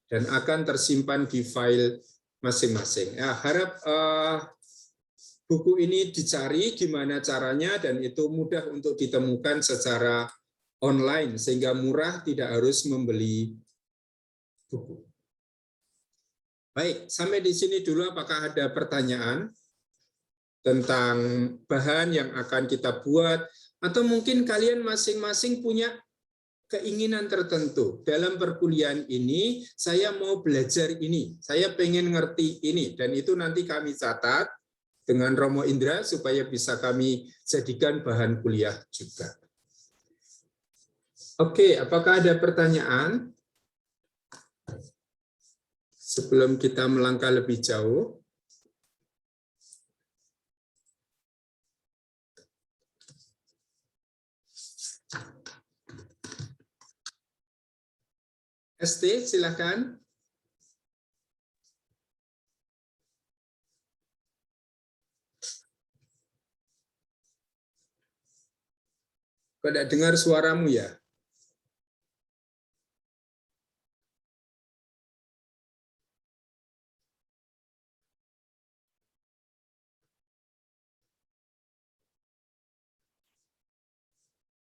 Dan akan tersimpan di file masing-masing. Ya, harap buku ini dicari gimana caranya, dan itu mudah untuk ditemukan secara online, sehingga murah, tidak harus membeli buku. Baik, sampai di sini dulu. Apakah ada pertanyaan? tentang bahan yang akan kita buat, atau mungkin kalian masing-masing punya keinginan tertentu. Dalam perkuliahan ini, saya mau belajar ini, saya pengen ngerti ini, dan itu nanti kami catat dengan Romo Indra supaya bisa kami jadikan bahan kuliah juga. Oke, apakah ada pertanyaan? Sebelum kita melangkah lebih jauh. ST, silakan. Kok tidak dengar suaramu ya?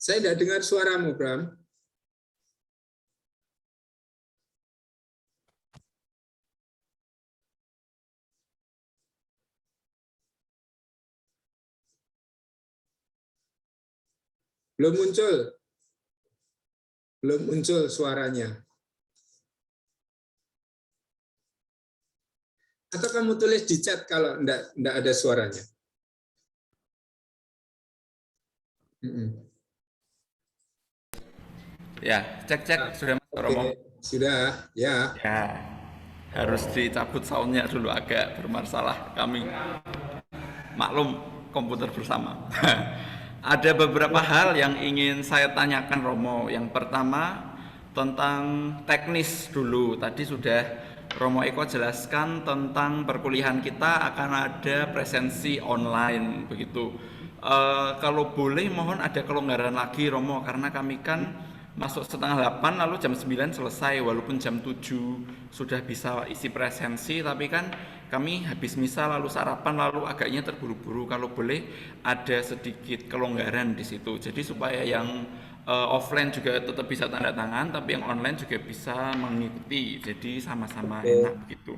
Saya tidak dengar suaramu, Bram. Belum muncul. Belum muncul suaranya. Atau kamu tulis di chat kalau enggak ada suaranya. Ya, cek sudah Mas Romo. Sudah, ya. Ya, harus dicabut soundnya dulu, agak bermasalah kami. Maklum, komputer bersama. Ada beberapa hal yang ingin saya tanyakan Romo. Yang pertama tentang teknis dulu. Tadi sudah Romo Eko jelaskan tentang perkuliahan kita akan ada presensi online begitu. Kalau boleh mohon ada kelonggaran lagi Romo, karena kami kan masuk setengah 8 lalu jam 9 selesai, walaupun jam 7 sudah bisa isi presensi, tapi kan kami habis misa lalu sarapan lalu agaknya terburu-buru. Kalau boleh ada sedikit kelonggaran di situ, jadi supaya yang offline juga tetap bisa tanda tangan, tapi yang online juga bisa mengikuti, jadi sama-sama enak gitu.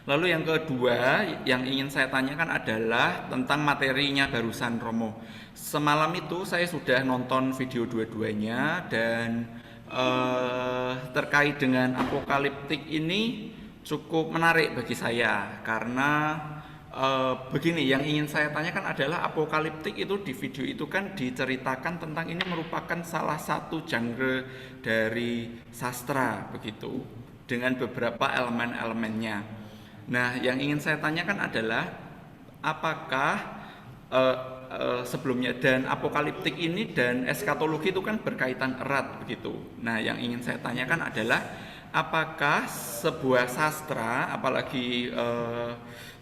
Lalu yang kedua yang ingin saya tanyakan adalah tentang materinya barusan Romo. Semalam itu saya sudah nonton video dua-duanya, dan terkait dengan apokaliptik ini cukup menarik bagi saya, karena begini, yang ingin saya tanyakan adalah apokaliptik itu di video itu kan diceritakan tentang ini merupakan salah satu genre dari sastra begitu, dengan beberapa elemen-elemennya. Nah, yang ingin saya tanyakan adalah apakah sebelumnya dan apokaliptik ini dan eskatologi itu kan berkaitan erat begitu. Nah, yang ingin saya tanyakan adalah apakah sebuah sastra, apalagi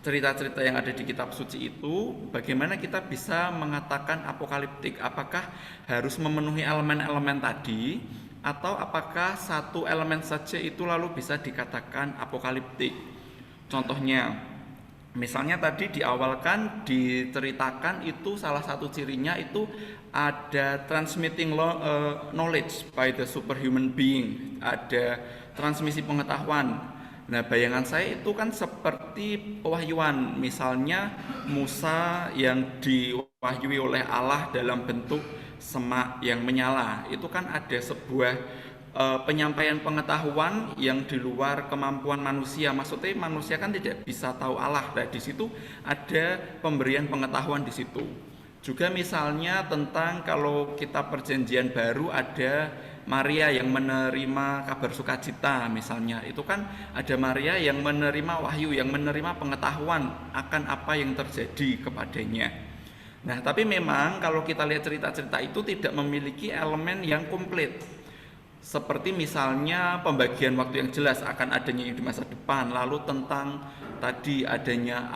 cerita-cerita yang ada di kitab suci itu, bagaimana kita bisa mengatakan apokaliptik? Apakah harus memenuhi elemen-elemen tadi, atau apakah satu elemen saja itu lalu bisa dikatakan apokaliptik? Contohnya, misalnya tadi di awal kan diceritakan itu salah satu cirinya itu ada transmitting knowledge by the superhuman being, ada transmisi pengetahuan. Nah, bayangan saya itu kan seperti pewahyuan, misalnya Musa yang diwahyui oleh Allah dalam bentuk semak yang menyala, itu kan ada sebuah penyampaian pengetahuan yang di luar kemampuan manusia. Maksudnya manusia kan tidak bisa tahu Allah. Nah, di situ ada pemberian pengetahuan di situ. Juga misalnya tentang kalau kita perjanjian baru ada Maria yang menerima kabar sukacita misalnya. Itu kan ada Maria yang menerima wahyu, yang menerima pengetahuan akan apa yang terjadi kepadanya. Nah, tapi memang kalau kita lihat cerita-cerita itu tidak memiliki elemen yang komplit. Seperti misalnya pembagian waktu yang jelas akan adanya yang di masa depan, lalu tentang tadi adanya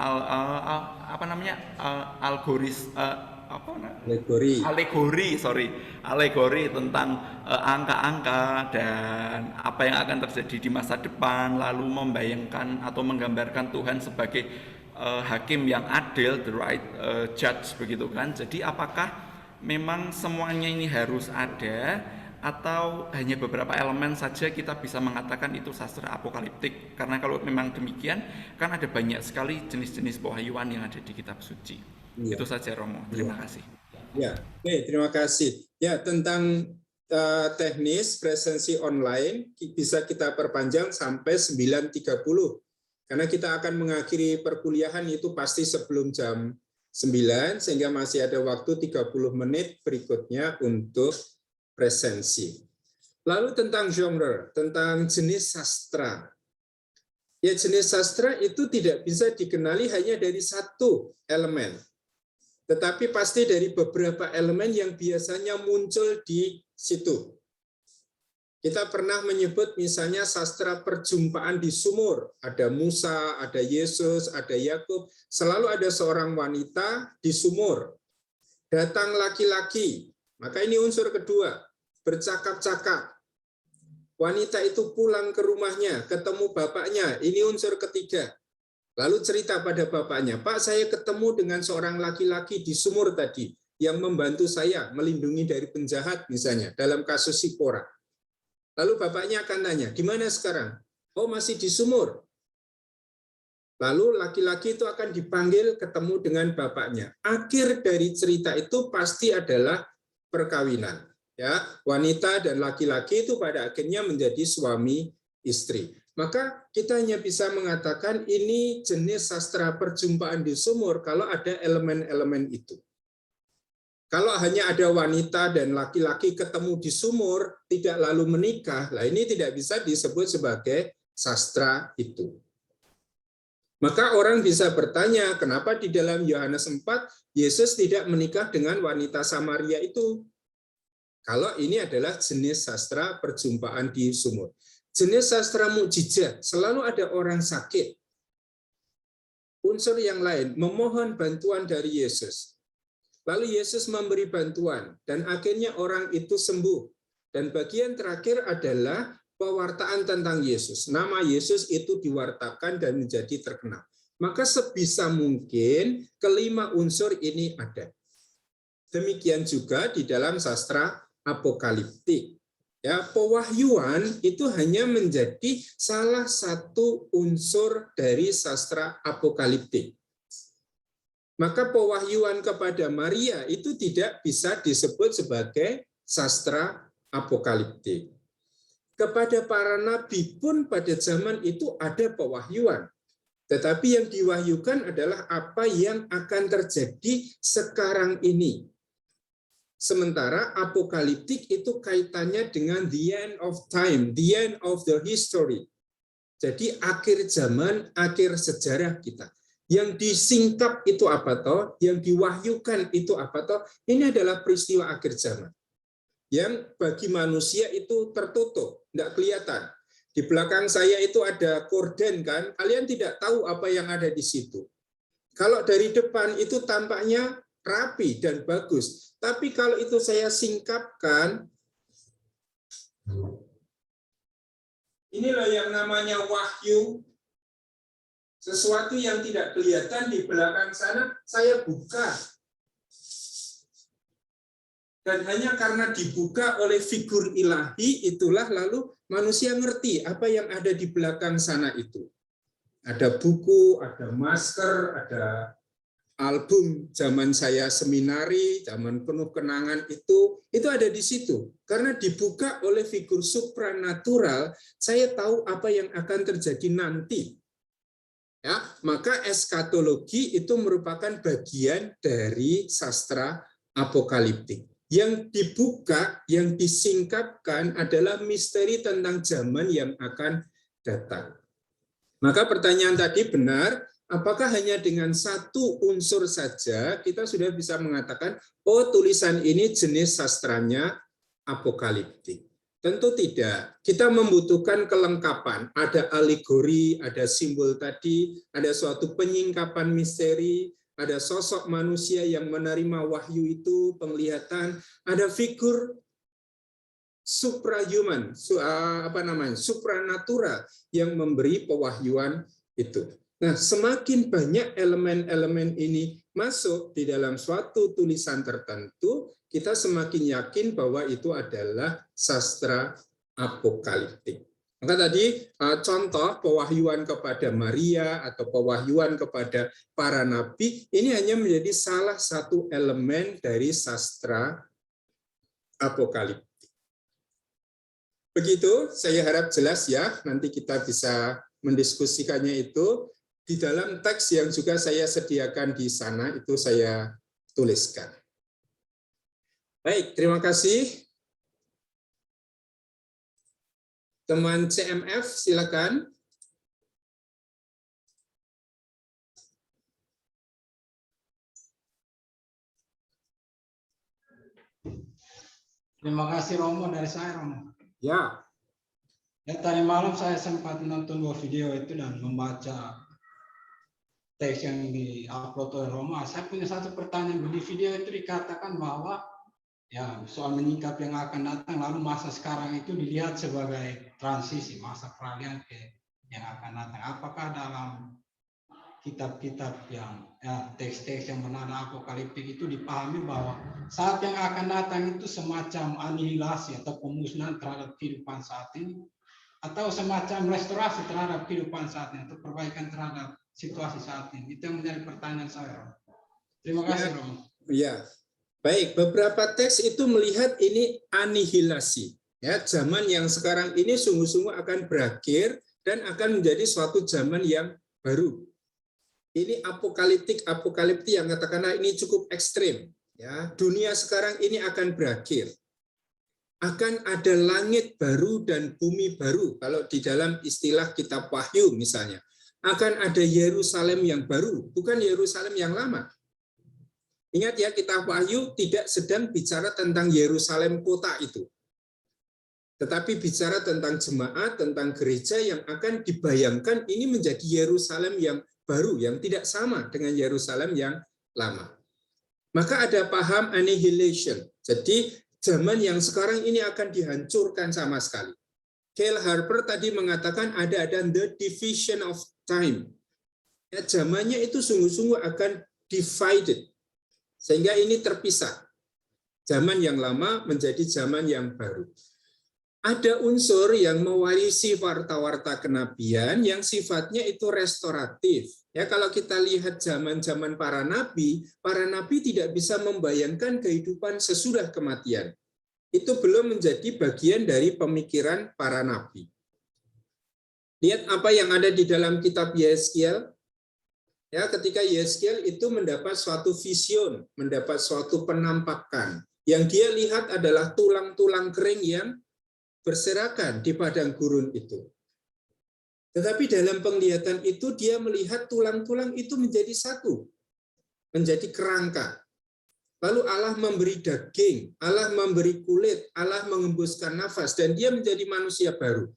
alegori tentang angka-angka dan apa yang akan terjadi di masa depan, lalu membayangkan atau menggambarkan Tuhan sebagai hakim yang adil, the right judge begitu kan. Jadi apakah memang semuanya ini harus ada, atau hanya beberapa elemen saja kita bisa mengatakan itu sastra apokaliptik? Karena kalau memang demikian, kan ada banyak sekali jenis-jenis pewahyuan yang ada di kitab suci. Iya. Itu saja Romo, terima kasih. Ya, oke, terima kasih. Ya, tentang teknis presensi online bisa kita perpanjang sampai 9.30. Karena kita akan mengakhiri perkuliahan itu pasti sebelum jam 9, sehingga masih ada waktu 30 menit berikutnya untuk presensi. Lalu tentang genre, tentang jenis sastra. Ya, jenis sastra itu tidak bisa dikenali hanya dari satu elemen, tetapi pasti dari beberapa elemen yang biasanya muncul di situ. Kita pernah menyebut misalnya sastra perjumpaan di sumur. Ada Musa, ada Yesus, ada Yakub. Selalu ada seorang wanita di sumur. Datang laki-laki. Maka ini unsur kedua. Bercakap-cakap. Wanita itu pulang ke rumahnya, ketemu bapaknya. Ini unsur ketiga. Lalu cerita pada bapaknya, Pak, saya ketemu dengan seorang laki-laki di sumur tadi yang membantu saya melindungi dari penjahat misalnya, dalam kasus Sipora. Lalu bapaknya akan tanya, gimana sekarang? Oh, masih di sumur. Lalu laki-laki itu akan dipanggil ketemu dengan bapaknya. Akhir dari cerita itu pasti adalah perkawinan. Ya, wanita dan laki-laki itu pada akhirnya menjadi suami istri. Maka kita hanya bisa mengatakan ini jenis sastra perjumpaan di sumur kalau ada elemen-elemen itu. Kalau hanya ada wanita dan laki-laki ketemu di sumur, tidak lalu menikah, lah ini tidak bisa disebut sebagai sastra itu. Maka orang bisa bertanya, kenapa di dalam Yohanes 4, Yesus tidak menikah dengan wanita Samaria itu? Kalau ini adalah jenis sastra perjumpaan di sumur. Jenis sastra mukjizat, selalu ada orang sakit. Unsur yang lain, memohon bantuan dari Yesus. Lalu Yesus memberi bantuan, dan akhirnya orang itu sembuh. Dan bagian terakhir adalah pewartaan tentang Yesus. Nama Yesus itu diwartakan dan menjadi terkenal. Maka sebisa mungkin kelima unsur ini ada. Demikian juga di dalam sastra apokaliptik. Ya, pewahyuan itu hanya menjadi salah satu unsur dari sastra apokaliptik. Maka pewahyuan kepada Maria itu tidak bisa disebut sebagai sastra apokaliptik. Kepada para nabi pun pada zaman itu ada pewahyuan. Tetapi yang diwahyukan adalah apa yang akan terjadi sekarang ini. Sementara apokaliptik itu kaitannya dengan the end of time, the end of the history. Jadi akhir zaman, akhir sejarah kita. Yang disingkap itu apa toh? Yang diwahyukan itu apa toh? Ini adalah peristiwa akhir zaman. Yang bagi manusia itu tertutup, tidak kelihatan. Di belakang saya itu ada korden kan, kalian tidak tahu apa yang ada di situ. Kalau dari depan itu tampaknya rapi dan bagus. Tapi kalau itu saya singkapkan, inilah yang namanya wahyu. Sesuatu yang tidak kelihatan di belakang sana, saya buka. Dan hanya karena dibuka oleh figur ilahi, itulah lalu manusia ngerti apa yang ada di belakang sana itu. Ada buku, ada masker, ada album zaman saya seminari, zaman penuh kenangan itu ada di situ. Karena dibuka oleh figur supranatural, saya tahu apa yang akan terjadi nanti. Ya, maka eskatologi itu merupakan bagian dari sastra apokaliptik. Yang dibuka, yang disingkapkan adalah misteri tentang zaman yang akan datang. Maka pertanyaan tadi benar, apakah hanya dengan satu unsur saja kita sudah bisa mengatakan, oh tulisan ini jenis sastranya apokaliptik? Tentu tidak. Kita membutuhkan kelengkapan. Ada alegori, ada simbol tadi, ada suatu penyingkapan misteri, ada sosok manusia yang menerima wahyu itu, penglihatan, ada figur suprahuman, supranatural yang memberi pewahyuan itu. Nah, semakin banyak elemen-elemen ini masuk di dalam suatu tulisan tertentu, kita semakin yakin bahwa itu adalah sastra apokaliptik. Maka tadi contoh pewahyuan kepada Maria atau pewahyuan kepada para nabi ini hanya menjadi salah satu elemen dari sastra apokaliptik. Begitu, saya harap jelas ya, nanti kita bisa mendiskusikannya itu di dalam teks yang juga saya sediakan di sana, itu saya tuliskan. Baik, terima kasih. Teman CMF, silakan. Terima kasih Romo, dari saya Romo. Ya. Ya, tadi malam saya sempat menonton dua video itu dan membaca teks yang di-upload oleh Romo. Saya punya satu pertanyaan. Di video itu dikatakan bahwa ya soal menyingkap yang akan datang, lalu masa sekarang itu dilihat sebagai transisi, masa peralihan ke yang akan datang. Apakah dalam kitab-kitab yang teks-teks yang bernada apokaliptik itu dipahami bahwa saat yang akan datang itu semacam anihilasi atau pemusnahan terhadap kehidupan saat ini, atau semacam restorasi terhadap kehidupan saat ini, atau perbaikan terhadap situasi saat ini? Itu yang menjadi pertanyaan saya. Terima kasih, Romo. Ya, baik. Beberapa teks itu melihat ini anihilasi. Ya, zaman yang sekarang ini sungguh-sungguh akan berakhir dan akan menjadi suatu zaman yang baru. Ini apokaliptik yang katakanlah ini cukup ekstrim. Ya, dunia sekarang ini akan berakhir. Akan ada langit baru dan bumi baru. Kalau di dalam istilah kitab Wahyu misalnya, akan ada Yerusalem yang baru, bukan Yerusalem yang lama. Ingat ya, kitab Wahyu tidak sedang bicara tentang Yerusalem kota itu, tetapi bicara tentang jemaat, tentang gereja yang akan dibayangkan ini menjadi Yerusalem yang baru, yang tidak sama dengan Yerusalem yang lama. Maka ada paham annihilation. Jadi zaman yang sekarang ini akan dihancurkan sama sekali. Kyle Harper tadi mengatakan ada the division of time. Ya, zamannya itu sungguh-sungguh akan divided. Sehingga ini terpisah. Zaman yang lama menjadi zaman yang baru. Ada unsur yang mewarisi warta-warta kenabian yang sifatnya itu restoratif. Ya, kalau kita lihat zaman-zaman para nabi tidak bisa membayangkan kehidupan sesudah kematian. Itu belum menjadi bagian dari pemikiran para nabi. Lihat apa yang ada di dalam kitab Yeskiel. Ya, ketika Yeskiel itu mendapat suatu vision, mendapat suatu penampakan. Yang dia lihat adalah tulang-tulang kering yang berserakan di padang gurun itu. Tetapi dalam penglihatan itu dia melihat tulang-tulang itu menjadi satu, menjadi kerangka. Lalu Allah memberi daging, Allah memberi kulit, Allah mengembuskan nafas, dan dia menjadi manusia baru.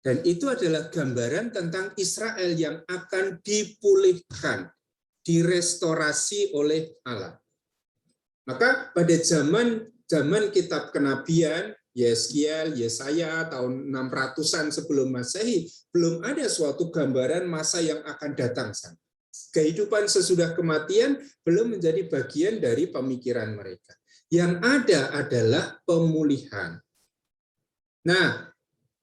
Dan itu adalah gambaran tentang Israel yang akan dipulihkan, direstorasi oleh Allah. Maka pada zaman kitab kenabian, Yeskiel, Yesaya tahun 600-an sebelum Masehi, belum ada suatu gambaran masa yang akan datang. Kehidupan sesudah kematian belum menjadi bagian dari pemikiran mereka. Yang ada adalah pemulihan. Nah,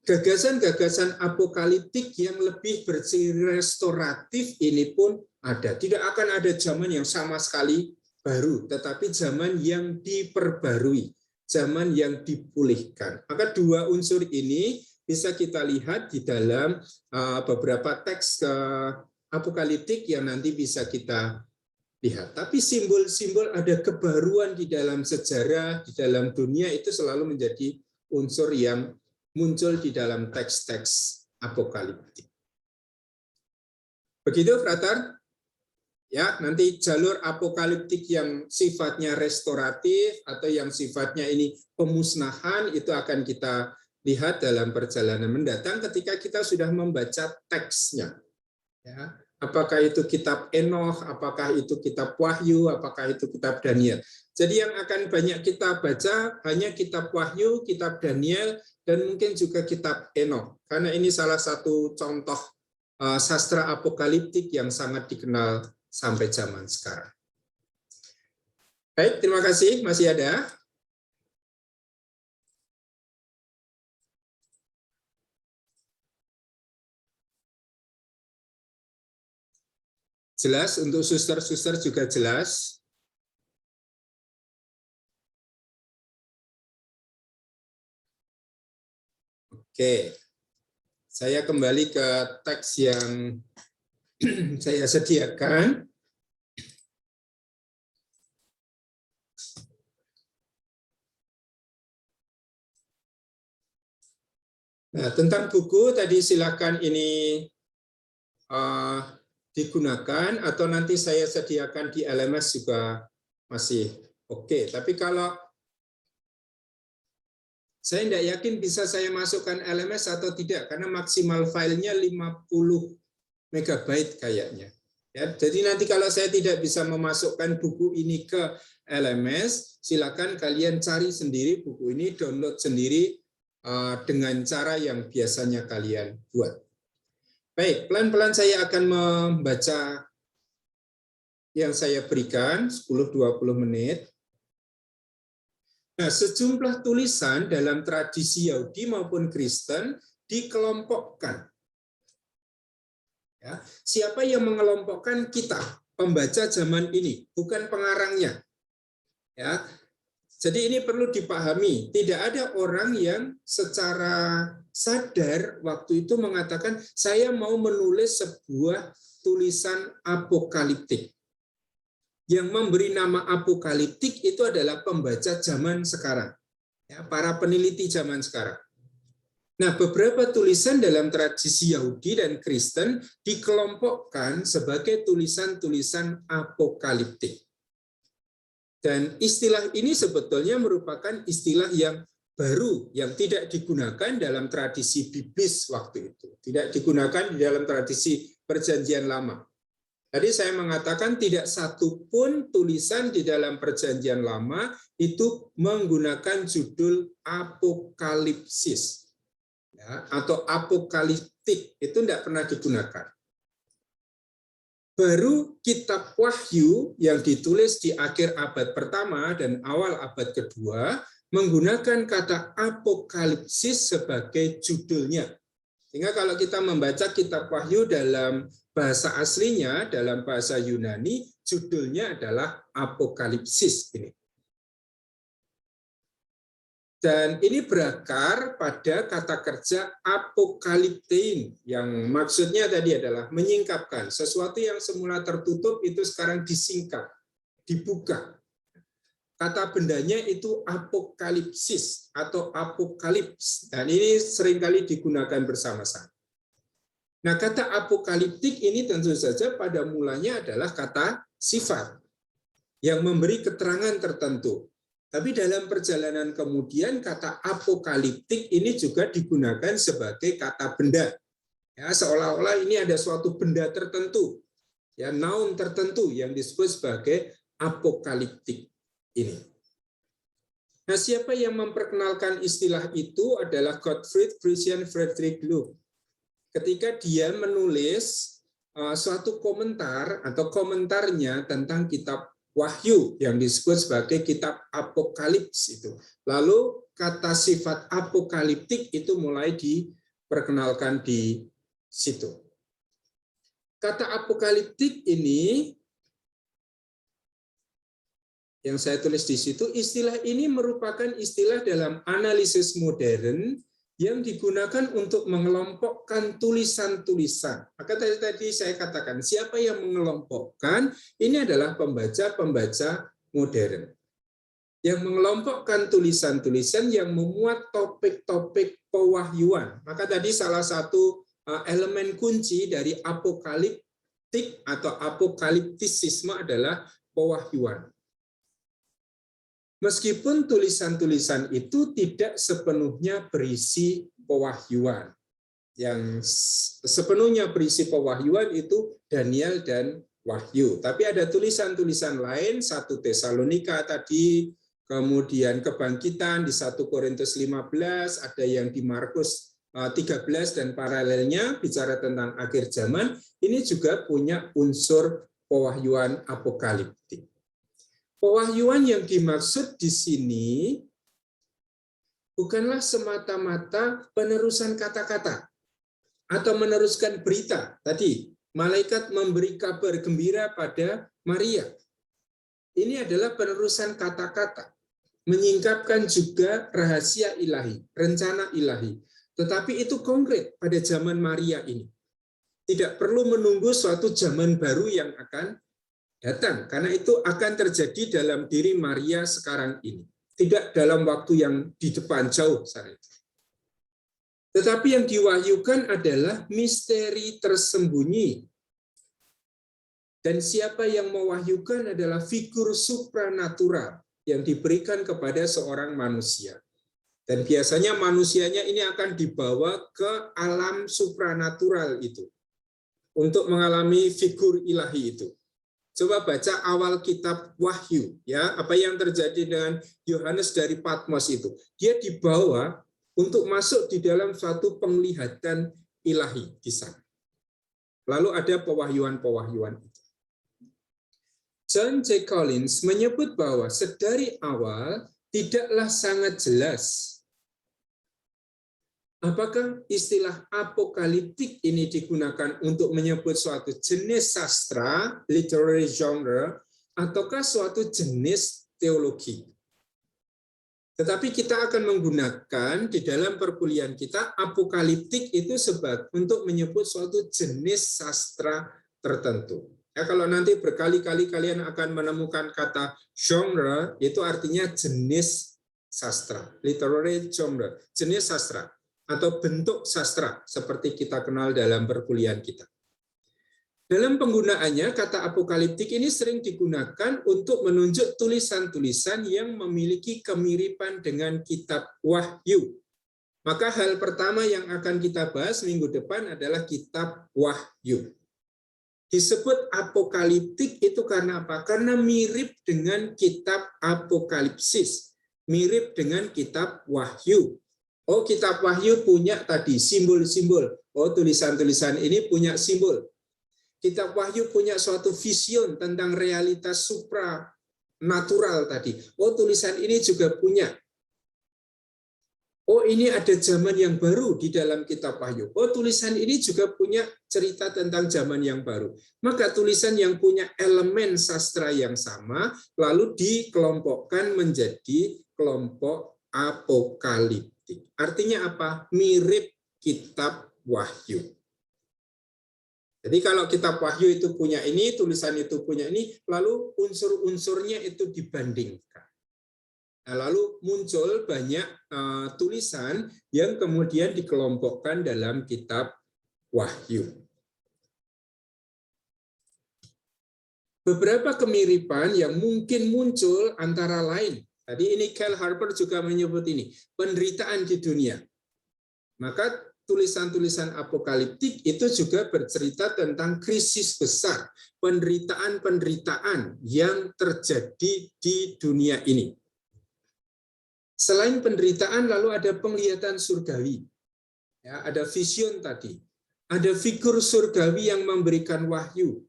gagasan-gagasan apokaliptik yang lebih bersifat restoratif ini pun ada. Tidak akan ada zaman yang sama sekali baru, tetapi zaman yang diperbarui. Zaman yang dipulihkan. Maka dua unsur ini bisa kita lihat di dalam beberapa teks apokaliptik yang nanti bisa kita lihat. Tapi simbol-simbol ada kebaruan di dalam sejarah, di dalam dunia itu selalu menjadi unsur yang muncul di dalam teks-teks apokaliptik. Begitu, Frater? Ya, nanti jalur apokaliptik yang sifatnya restoratif atau yang sifatnya ini pemusnahan itu akan kita lihat dalam perjalanan mendatang ketika kita sudah membaca teksnya. Ya, apakah itu kitab Enoch, apakah itu kitab Wahyu, apakah itu kitab Daniel. Jadi yang akan banyak kita baca hanya kitab Wahyu, kitab Daniel, dan mungkin juga kitab Enoch. Karena ini salah satu contoh sastra apokaliptik yang sangat dikenal sampai zaman sekarang. Baik, terima kasih. Masih ada? Jelas, untuk suster-suster juga jelas. Oke, saya kembali ke teks yang saya sediakan. Nah, tentang buku tadi silakan ini digunakan atau nanti saya sediakan di LMS juga masih oke. Tapi kalau saya tidak yakin bisa saya masukkan LMS atau tidak, karena maksimal filenya 50 MB kayaknya. Ya, jadi nanti kalau saya tidak bisa memasukkan buku ini ke LMS, silakan kalian cari sendiri buku ini, download sendiri dengan cara yang biasanya kalian buat. Baik, pelan-pelan saya akan membaca yang saya berikan, 10-20 menit. Nah, sejumlah tulisan dalam tradisi Yahudi maupun Kristen dikelompokkan. Ya, siapa yang mengelompokkan? Kita, pembaca zaman ini, bukan pengarangnya. Ya, jadi ini perlu dipahami. Tidak ada orang yang secara sadar waktu itu mengatakan, saya mau menulis sebuah tulisan apokaliptik. Yang memberi nama apokaliptik itu adalah pembaca zaman sekarang, ya, para peneliti zaman sekarang. Nah, beberapa tulisan dalam tradisi Yahudi dan Kristen dikelompokkan sebagai tulisan-tulisan apokaliptik. Dan istilah ini sebetulnya merupakan istilah yang baru, yang tidak digunakan dalam tradisi biblis waktu itu. Tidak digunakan di dalam tradisi Perjanjian Lama. Tadi saya mengatakan tidak satu pun tulisan di dalam Perjanjian Lama itu menggunakan judul apokalipsis, ya, atau apokaliptik, itu tidak pernah digunakan. Baru kitab Wahyu yang ditulis di akhir abad pertama dan awal abad kedua menggunakan kata apokalipsis sebagai judulnya. Sehingga kalau kita membaca kitab Wahyu dalam bahasa aslinya, dalam bahasa Yunani, judulnya adalah apokalipsis ini. Dan ini berakar pada kata kerja apokaliptein, yang maksudnya tadi adalah menyingkapkan. Sesuatu yang semula tertutup itu sekarang disingkap, dibuka. Kata bendanya itu apokalipsis atau apokalips. Dan ini seringkali digunakan bersama-sama. Nah, kata apokaliptik ini tentu saja pada mulanya adalah kata sifat yang memberi keterangan tertentu. Tapi dalam perjalanan kemudian kata apokaliptik ini juga digunakan sebagai kata benda. Ya, seolah-olah ini ada suatu benda tertentu, ya, noun tertentu yang disebut sebagai apokaliptik ini. Nah, siapa yang memperkenalkan istilah itu adalah Gottfried Christian Friedrich Luk. Ketika dia menulis suatu komentar atau komentarnya tentang kitab Wahyu yang disebut sebagai kitab Apokalips itu. Lalu kata sifat apokaliptik itu mulai diperkenalkan di situ. Kata apokaliptik ini yang saya tulis di situ, istilah ini merupakan istilah dalam analisis modern yang digunakan untuk mengelompokkan tulisan-tulisan. Maka tadi saya katakan, siapa yang mengelompokkan? Ini adalah pembaca-pembaca modern. Yang mengelompokkan tulisan-tulisan yang memuat topik-topik pewahyuan. Maka tadi salah satu elemen kunci dari apokaliptik atau apokaliptisisme adalah pewahyuan. Meskipun tulisan-tulisan itu tidak sepenuhnya berisi pewahyuan. Yang sepenuhnya berisi pewahyuan itu Daniel dan Wahyu. Tapi ada tulisan-tulisan lain, 1 Tesalonika tadi, kemudian Kebangkitan di 1 Korintus 15, ada yang di Markus 13 dan paralelnya bicara tentang akhir zaman, ini juga punya unsur pewahyuan apokaliptik. Pewahyuan yang dimaksud di sini bukanlah semata-mata penerusan kata-kata atau meneruskan berita. Tadi malaikat memberi kabar gembira pada Maria. Ini adalah penerusan kata-kata, menyingkapkan juga rahasia ilahi, rencana ilahi. Tetapi itu konkret pada zaman Maria ini. Tidak perlu menunggu suatu zaman baru yang akan datang, karena itu akan terjadi dalam diri Maria sekarang ini. Tidak dalam waktu yang di depan jauh saat itu. Tetapi yang diwahyukan adalah misteri tersembunyi. Dan siapa yang mewahyukan adalah figur supranatural yang diberikan kepada seorang manusia. Dan biasanya manusianya ini akan dibawa ke alam supranatural itu untuk mengalami figur ilahi itu. Coba baca awal kitab Wahyu, ya, apa yang terjadi dengan Yohanes dari Patmos itu. Dia dibawa untuk masuk di dalam suatu penglihatan ilahi di sana. Lalu ada pewahyuan-pewahyuan itu. John J. Collins menyebut bahwa sedari awal tidaklah sangat jelas apakah istilah apokaliptik ini digunakan untuk menyebut suatu jenis sastra, literary genre, ataukah suatu jenis teologi. Tetapi kita akan menggunakan di dalam perkuliahan kita apokaliptik itu untuk menyebut suatu jenis sastra tertentu. Ya, kalau nanti berkali-kali kalian akan menemukan kata genre, itu artinya jenis sastra, literary genre, jenis sastra atau bentuk sastra seperti kita kenal dalam perkuliahan kita. Dalam penggunaannya, kata apokaliptik ini sering digunakan untuk menunjuk tulisan-tulisan yang memiliki kemiripan dengan kitab Wahyu. Maka hal pertama yang akan kita bahas minggu depan adalah kitab Wahyu. Disebut apokaliptik itu karena apa? Karena mirip dengan kitab Apokalipsis, mirip dengan kitab Wahyu. Oh, kitab Wahyu punya tadi simbol-simbol. Oh, tulisan-tulisan ini punya simbol. Kitab Wahyu punya suatu vision tentang realitas supranatural tadi. Oh, tulisan ini juga punya. Oh, ini ada zaman yang baru di dalam kitab Wahyu. Oh, tulisan ini juga punya cerita tentang zaman yang baru. Maka tulisan yang punya elemen sastra yang sama lalu dikelompokkan menjadi kelompok apokaliptik. Artinya apa? Mirip kitab Wahyu. Jadi kalau kitab Wahyu itu punya ini, tulisan itu punya ini, lalu unsur-unsurnya itu dibandingkan. Nah, lalu muncul banyak tulisan yang kemudian dikelompokkan dalam kitab Wahyu. Beberapa kemiripan yang mungkin muncul antara lain. Tadi ini Kyle Harper juga menyebut ini, penderitaan di dunia. Maka tulisan-tulisan apokaliptik itu juga bercerita tentang krisis besar, penderitaan-penderitaan yang terjadi di dunia ini. Selain penderitaan, lalu ada penglihatan surgawi. Ya, ada vision tadi. Ada figur surgawi yang memberikan wahyu.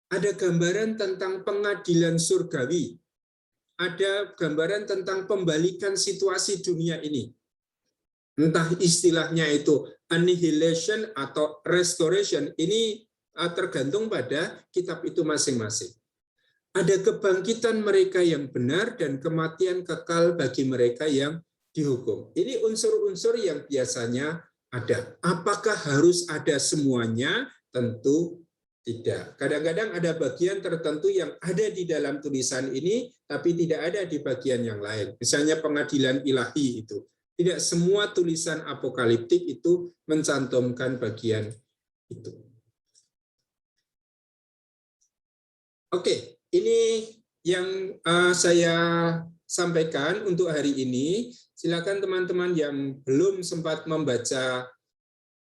Ada gambaran tentang pengadilan surgawi. Ada gambaran tentang pembalikan situasi dunia ini. Entah istilahnya itu annihilation atau restoration, ini tergantung pada kitab itu masing-masing. Ada kebangkitan mereka yang benar dan kematian kekal bagi mereka yang dihukum. Ini unsur-unsur yang biasanya ada. Apakah harus ada semuanya? Tentu tidak. Kadang-kadang ada bagian tertentu yang ada di dalam tulisan ini, tapi tidak ada di bagian yang lain. Misalnya pengadilan ilahi itu. Tidak semua tulisan apokaliptik itu mencantumkan bagian itu. Oke, ini yang saya sampaikan untuk hari ini. Silakan teman-teman yang belum sempat membaca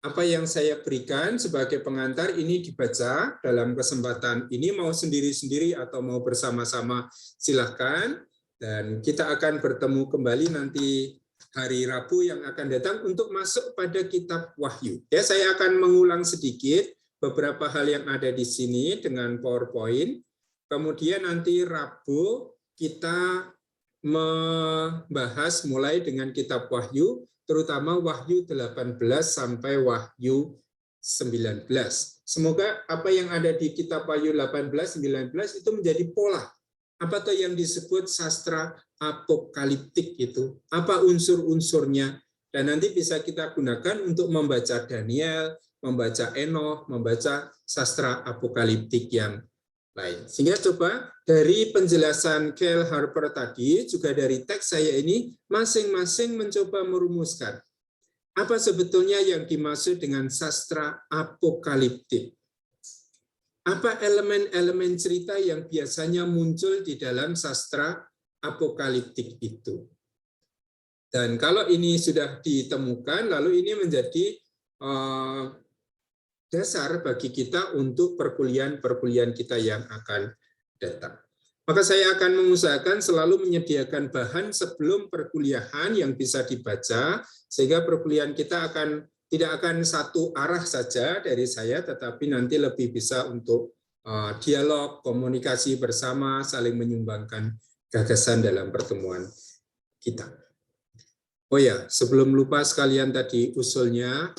apa yang saya berikan sebagai pengantar ini dibaca dalam kesempatan ini, mau sendiri-sendiri atau mau bersama-sama silakan. Dan kita akan bertemu kembali nanti hari Rabu yang akan datang untuk masuk pada kitab Wahyu. Ya, saya akan mengulang sedikit beberapa hal yang ada di sini dengan PowerPoint. Kemudian nanti Rabu kita membahas mulai dengan kitab Wahyu, terutama Wahyu 18 sampai Wahyu 19. Semoga apa yang ada di kitab Wahyu 18, 19 itu menjadi pola. Apa tuh yang disebut sastra apokaliptik itu? Apa unsur-unsurnya? Dan nanti bisa kita gunakan untuk membaca Daniel, membaca Enoch, membaca sastra apokaliptik yang lain. Sehingga coba dari penjelasan Kyle Harper tadi, juga dari teks saya ini, masing-masing mencoba merumuskan apa sebetulnya yang dimaksud dengan sastra apokaliptik. Apa elemen-elemen cerita yang biasanya muncul di dalam sastra apokaliptik itu. Dan kalau ini sudah ditemukan, lalu ini menjadi dasar bagi kita untuk perkuliahan-perkuliahan kita yang akan datang. Maka saya akan mengusahakan selalu menyediakan bahan sebelum perkuliahan yang bisa dibaca, sehingga perkuliahan kita tidak akan satu arah saja dari saya, tetapi nanti lebih bisa untuk dialog, komunikasi bersama, saling menyumbangkan gagasan dalam pertemuan kita. Oh ya, sebelum lupa sekalian tadi usulnya,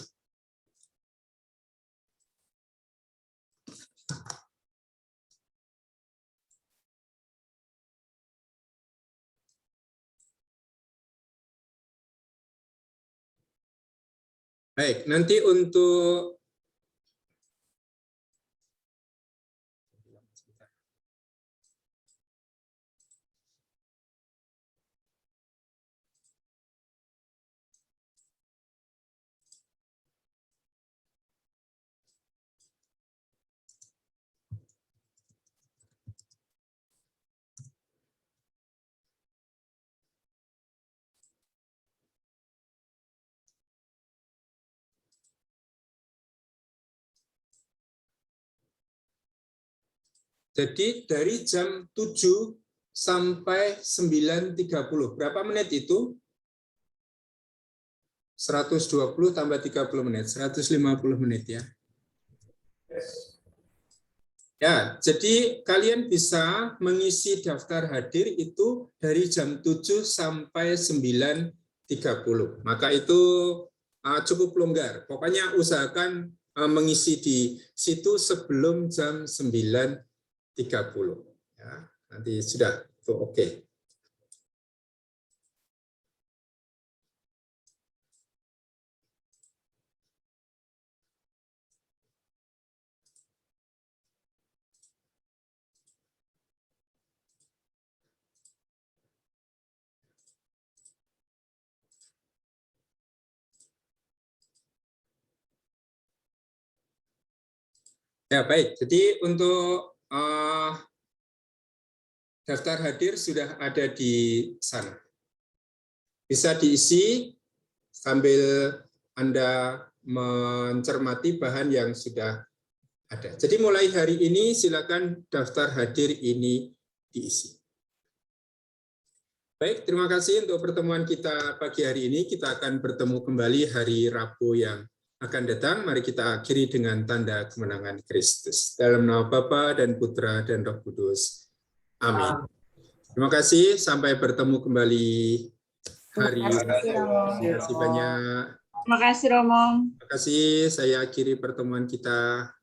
baik, nanti untuk jadi dari jam 7 sampai 9.30. Berapa menit itu? 120 tambah 30 menit, 150 menit ya. Ya, jadi kalian bisa mengisi daftar hadir itu dari jam 7 sampai 9.30. Maka itu cukup longgar. Pokoknya usahakan mengisi di situ sebelum jam 9.30. Ya, nanti sudah itu oke. Ya, baik. Jadi untuk daftar hadir sudah ada di sana. Bisa diisi sambil Anda mencermati bahan yang sudah ada. Jadi mulai hari ini silakan daftar hadir ini diisi. Baik, terima kasih untuk pertemuan kita pagi hari ini. Kita akan bertemu kembali hari Rabu yang akan datang. Mari kita akhiri dengan tanda kemenangan Kristus. Dalam nama Bapa dan Putra dan Roh Kudus. Amin. Terima kasih. Sampai bertemu kembali hari Rabu. Terima kasih banyak. Terima kasih, Romo. Terima kasih. Saya akhiri pertemuan kita.